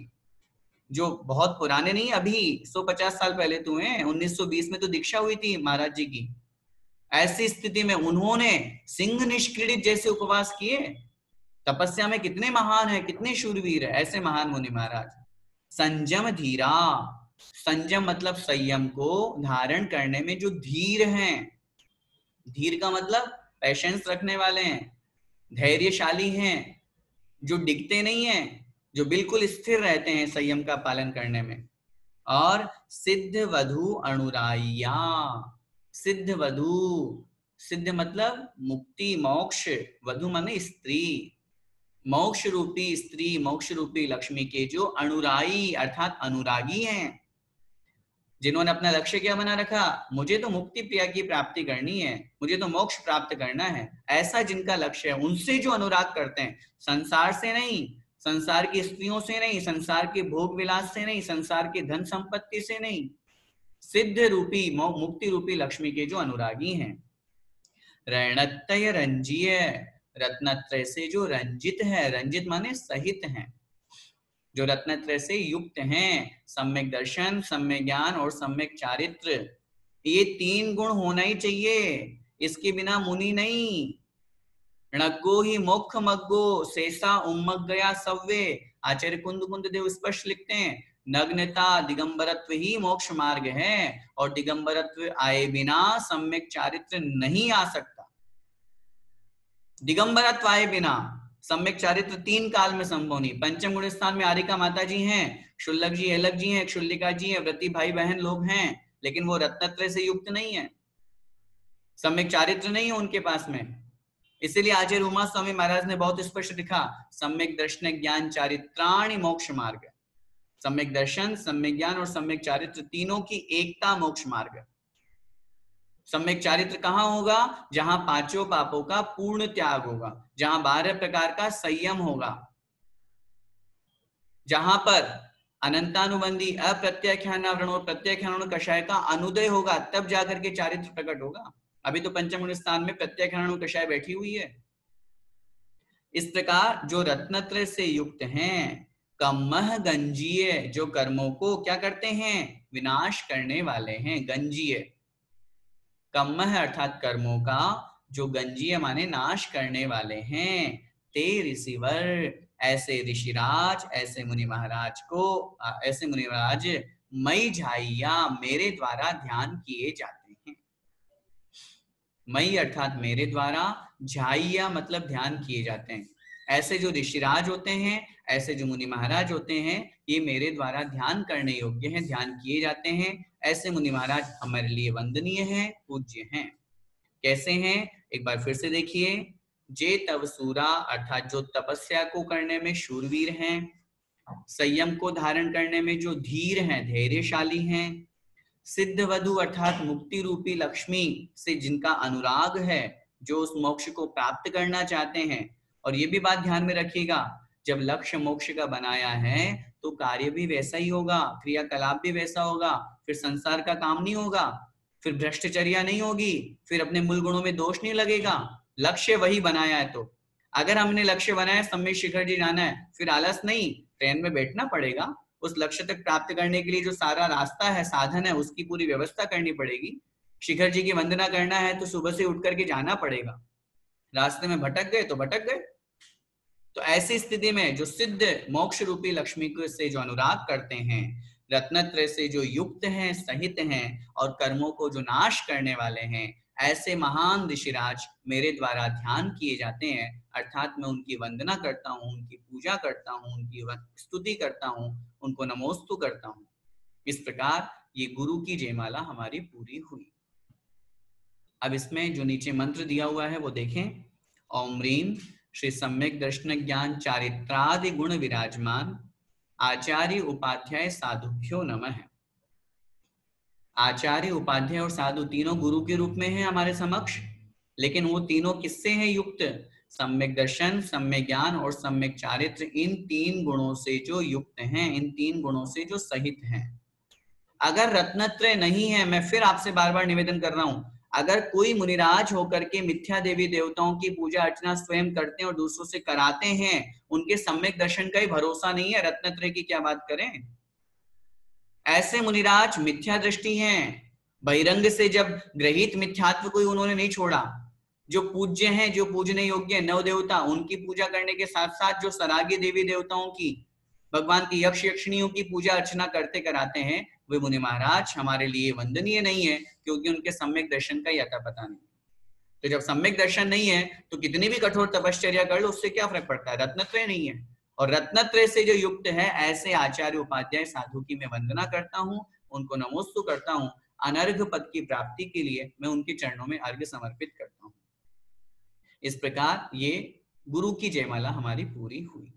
जो बहुत पुराने नहीं, अभी 150 साल पहले तो हैं, 1920 में तो दीक्षा हुई थी महाराज जी की। ऐसी स्थिति में उन्होंने सिंह निष्क्रीडित जैसे उपवास किए। तपस्या में कितने महान है, कितने शूरवीर है ऐसे महान मुनि महाराज। संयम धीरा, संयम मतलब संयम को धारण करने में जो धीर हैं, धीर का मतलब पेशेंस रखने वाले हैं, धैर्यशाली हैं, जो डिगते नहीं हैं, जो बिल्कुल स्थिर रहते हैं संयम का पालन करने में। और सिद्ध वधु अनुराइया, सिद्ध वधु, सिद्ध मतलब मुक्ति मोक्ष, वधु माने स्त्री, मोक्ष रूपी स्त्री, मोक्ष रूपी लक्ष्मी के जो अनुराई अर्थात अनुरागी हैं, जिन्होंने अपना लक्ष्य क्या बना रखा, मुझे तो मुक्ति प्रिया की प्राप्ति करनी है, मुझे तो मोक्ष प्राप्त करना है, ऐसा जिनका लक्ष्य है, उनसे जो अनुराग करते हैं, संसार से नहीं, संसार की स्त्रियों से नहीं, संसार के भोग विलास से नहीं, संसार की धन संपत्ति से नहीं, सिद्ध रूपी मुक्ति रूपी लक्ष्मी के जो अनुरागी हैं। रणत्रय रंजीय, रत्नत्रय से जो रंजित है, रंजित माने सहित हैं, जो रत्नत्रय से युक्त हैं, सम्यक दर्शन, सम्यक ज्ञान और सम्यक चारित्र, ये 3 गुण होना ही चाहिए, इसके बिना मुनि नहीं। णग्गो ही मोक्ष मग्गो शेषा उम्मग गया सव्वे, आचार्य कुंद देव स्पष्ट लिखते हैं, नग्नता दिगंबरत्व ही मोक्ष मार्ग है, और दिगंबरत्व आए बिना सम्यक चारित्र नहीं आ सकता। दिगंबरत्व आए बिना सम्यक चारित्र 3 काल में संभव नहीं। पंचम गुण स्थान में आरिका माता जी हैं, शुल्लक जी हेलक जी हैं, क्षुल्लिका जी हैं, व्रती भाई बहन लोग हैं, लेकिन वो रत्नत्रय से युक्त नहीं है, सम्यक चारित्र नहीं है उनके पास में। इसीलिए आचार्य उमा स्वामी महाराज ने बहुत स्पष्ट लिखा, सम्यक दर्शन ज्ञान चारित्राणि मोक्ष मार्ग। सम्यक दर्शन, सम्यक ज्ञान और सम्यक चारित्र तीनों की एकता मोक्ष मार्ग। सम्यक चारित्र कहाँ होगा, जहां 5 पापों का पूर्ण त्याग होगा, जहां 12 प्रकार का संयम होगा, जहां पर अनंतानुबंधी अप्रत्याख्यानावरण और प्रत्याख्यान कषाय का अनुदय होगा, तब जाकर के चारित्र प्रकट होगा। अभी तो पंचम गुण स्थान में प्रत्याख्यान कषाय बैठी हुई है। इस प्रकार जो रत्नत्रय से युक्त हैं, कम्मह गंजीय, जो कर्मों को क्या करते हैं, विनाश करने वाले हैं, गंजीय, कम्मह अर्थात कर्मों का, जो गंजीय माने नाश करने वाले हैं, ते ऋषिवर, ऐसे ऋषिराज, ऐसे मुनि महाराज को, ऐसे मुनि महाराज मई झाइया, मेरे द्वारा ध्यान किए जाते हैं। मई अर्थात मेरे द्वारा, झाइया मतलब ध्यान किए जाते हैं। ऐसे जो ऋषिराज होते हैं, ऐसे जो मुनि महाराज होते हैं, ये मेरे द्वारा ध्यान करने योग्य हैं, ध्यान किए जाते हैं। ऐसे मुनि महाराज हमारे लिए वंदनीय हैं, पूज्य हैं। कैसे हैं, एक बार फिर से देखिए, जे तव सूरा अर्थात जो तपस्या को करने में शूरवीर हैं, संयम को धारण करने में जो धीर हैं, धैर्यशाली हैं, सिद्ध वधु अर्थात मुक्ति रूपी लक्ष्मी से जिनका अनुराग है, जो उस मोक्ष को प्राप्त करना चाहते हैं। और ये भी बात ध्यान में रखिएगा, जब लक्ष्य मोक्ष का बनाया है तो कार्य भी वैसा ही होगा, क्रियाकलाप भी वैसा होगा, फिर संसार का काम नहीं होगा, फिर भ्रष्टाचार्य नहीं होगी, फिर अपने मूल गुणों में दोष नहीं लगेगा। लक्ष्य वही बनाया है, तो अगर हमने लक्ष्य बनाया सम्यक शिखर जी जाना है, फिर आलस नहीं, ट्रेन में बैठना पड़ेगा, उस लक्ष्य तक प्राप्त करने के लिए जो सारा रास्ता है, साधन है, उसकी पूरी व्यवस्था करनी पड़ेगी। शिखर जी की वंदना करना है तो सुबह से उठ करके जाना पड़ेगा, रास्ते में भटक गए तो भटक गए। तो ऐसी स्थिति में जो सिद्ध मोक्ष रूपी लक्ष्मी से जो अनुराग करते हैं, रत्नत्रय से जो युक्त हैं, सहित हैं, और कर्मों को जो नाश करने वाले हैं, ऐसे महान ऋषिराज मेरे द्वारा ध्यान किए जाते हैं, अर्थात मैं उनकी वंदना करता हूँ, उनकी पूजा करता हूँ, उनकी स्तुति करता हूँ, उनको नमोस्तु करता हूँ। इस प्रकार ये गुरु की जयमाला हमारी पूरी हुई। अब इसमें जो नीचे मंत्र दिया हुआ है वो देखें। ओम ह्रीम श्री सम्यक दर्शन ज्ञान चारित्रादि गुण विराजमान आचार्य उपाध्याय साधुभ्यो नमः। आचार्य उपाध्याय और साधु तीनों गुरु के रूप में हैं हमारे समक्ष, लेकिन वो तीनों किससे हैं युक्त? सम्यक दर्शन, सम्यक ज्ञान और सम्यक चारित्र, इन तीन गुणों से जो युक्त हैं, इन तीन गुणों से जो सहित हैं। अगर रत्नत्रय नहीं है, मैं फिर आपसे बार बार निवेदन कर रहा हूं, अगर कोई मुनिराज होकर के मिथ्या देवी देवताओं की पूजा अर्चना स्वयं करते हैं और दूसरों से कराते हैं, उनके सम्यक दर्शन का ही भरोसा नहीं है, रत्नत्रय की क्या बात करें। ऐसे मुनिराज मिथ्या दृष्टि हैं, बहिरंग से जब ग्रहित मिथ्यात्व कोई उन्होंने नहीं छोड़ा। जो पूज्य हैं, जो पूजने योग्य नव देवता, उनकी पूजा करने के साथ साथ जो सरागी देवी देवताओं की, भगवान की यक्ष यक्षिणियों की पूजा अर्चना करते कराते हैं, वे मुनि महाराज हमारे लिए वंदनीय नहीं है, क्योंकि उनके सम्यक दर्शन का ही अता पता नहीं। तो जब सम्यक दर्शन नहीं है तो कितनी भी कठोर तपश्चर्या कर लो, उससे क्या फर्क पड़ता है, रत्नत्रय नहीं है। और रत्नत्रय से जो युक्त है, ऐसे आचार्य उपाध्याय साधु की मैं वंदना करता हूँ, उनको नमोस्तु करता हूँ। अनर्घ पद की प्राप्ति के लिए मैं उनके चरणों में अर्घ्य समर्पित करता हूँ। इस प्रकार ये गुरु की जयमाला हमारी पूरी हुई।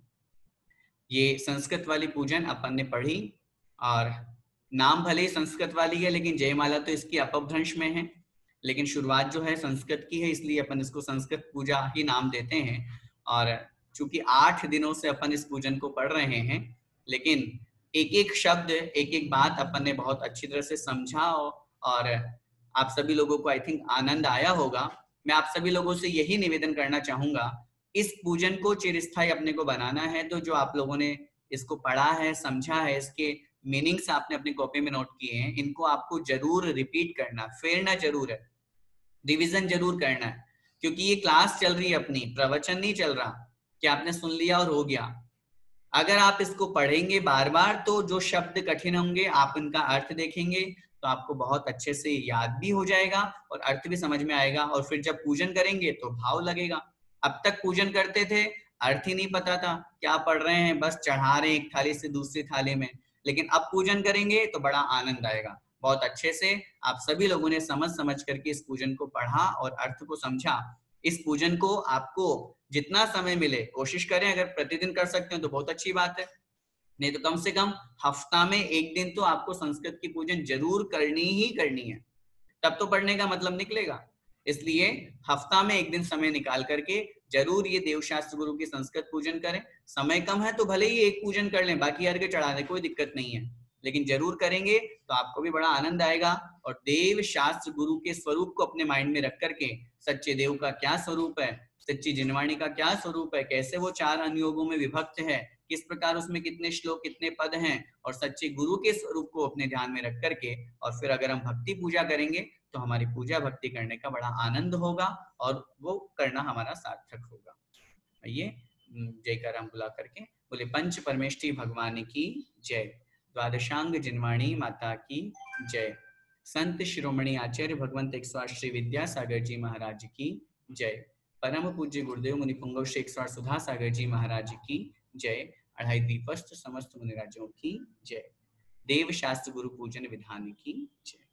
ये संस्कृत वाली पूजन अपन ने पढ़ी, और नाम भले ही संस्कृत वाली है, लेकिन जयमाला तो इसकी अपभ्रंश में है, लेकिन शुरुआत जो है संस्कृत की है, इसलिए अपन इसको संस्कृत पूजा ही नाम देते हैं। और चूंकि 8 दिनों से अपन इस पूजन को पढ़ रहे हैं, लेकिन एक एक शब्द, एक एक बात अपन ने बहुत अच्छी तरह से समझा, और आप सभी लोगों को आई थिंक आनंद आया होगा। मैं आप सभी लोगों से यही निवेदन करना चाहूंगा, इस पूजन को चिरस्थायी अपने को बनाना है, तो जो आप लोगों ने इसको पढ़ा है, समझा है, इसके मीनिंग्स आपने अपनी कॉपी में नोट किए हैं, इनको आपको जरूर रिपीट करना, फेरना जरूर है, रिवीजन जरूर करना है। क्योंकि ये क्लास चल रही है अपनी, प्रवचन नहीं चल रहा कि आपने सुन लिया और हो गया। अगर आप इसको पढ़ेंगे बार बार, तो जो शब्द कठिन होंगे आप इनका अर्थ देखेंगे तो आपको बहुत अच्छे से याद भी हो जाएगा और अर्थ भी समझ में आएगा, और फिर जब पूजन करेंगे तो भाव लगेगा। अब तक पूजन करते थे, अर्थ ही नहीं पता था, क्या पढ़ रहे हैं, बस चढ़ा रहे हैं एक थाली से दूसरी थाली में। लेकिन अब पूजन करेंगे तो बड़ा आनंद आएगा, बहुत अच्छे से आप सभी लोगों ने समझ समझ करके इस पूजन को पढ़ा और अर्थ को समझा। इस पूजन को आपको जितना समय मिले कोशिश करें, अगर प्रतिदिन कर सकते हैं तो बहुत अच्छी बात है, नहीं तो कम से कम हफ्ता में एक दिन तो आपको संस्कृत की पूजन जरूर करनी ही करनी है, तब तो पढ़ने का मतलब निकलेगा। इसलिए हफ्ता में एक दिन समय निकाल करके जरूर ये देवशास्त्र गुरु की संस्कृत पूजन करें। समय कम है तो भले ही एक पूजन कर लें, बाकी अर्घ्य चढ़ा दें, कोई दिक्कत नहीं है, लेकिन जरूर करेंगे तो आपको भी बड़ा आनंद आएगा। और देव शास्त्र गुरु के स्वरूप को अपने माइंड में रख करके, सच्चे देव का क्या स्वरूप है, सच्ची जिनवाणी का क्या स्वरूप है, कैसे वो 4 अनुयोगों में विभक्त है, किस प्रकार उसमें कितने श्लोक कितने पद हैं, और सच्चे गुरु के स्वरूप को अपने ध्यान में रख करके, और फिर अगर हम भक्ति पूजा करेंगे तो हमारी पूजा भक्ति करने का बड़ा आनंद होगा और वो करना हमारा सार्थक होगा। आइए जयकार हम बुला करके बोले पंच परमेष्ठी भगवान की जय, द्वादशांग जिनवाणी माता की जय, संत शिरोमणि आचार्य भगवंत 108 श्री विद्यासागर जी महाराज की जय, परम पूज्य गुरुदेव मुनि पुंगव श्री 108 सुधा सागर जी महाराज की जय, अढ़ाई द्वीपस्थ समस्त मुनिराजों की जय, देव शास्त्र गुरु पूजन विधान की जय।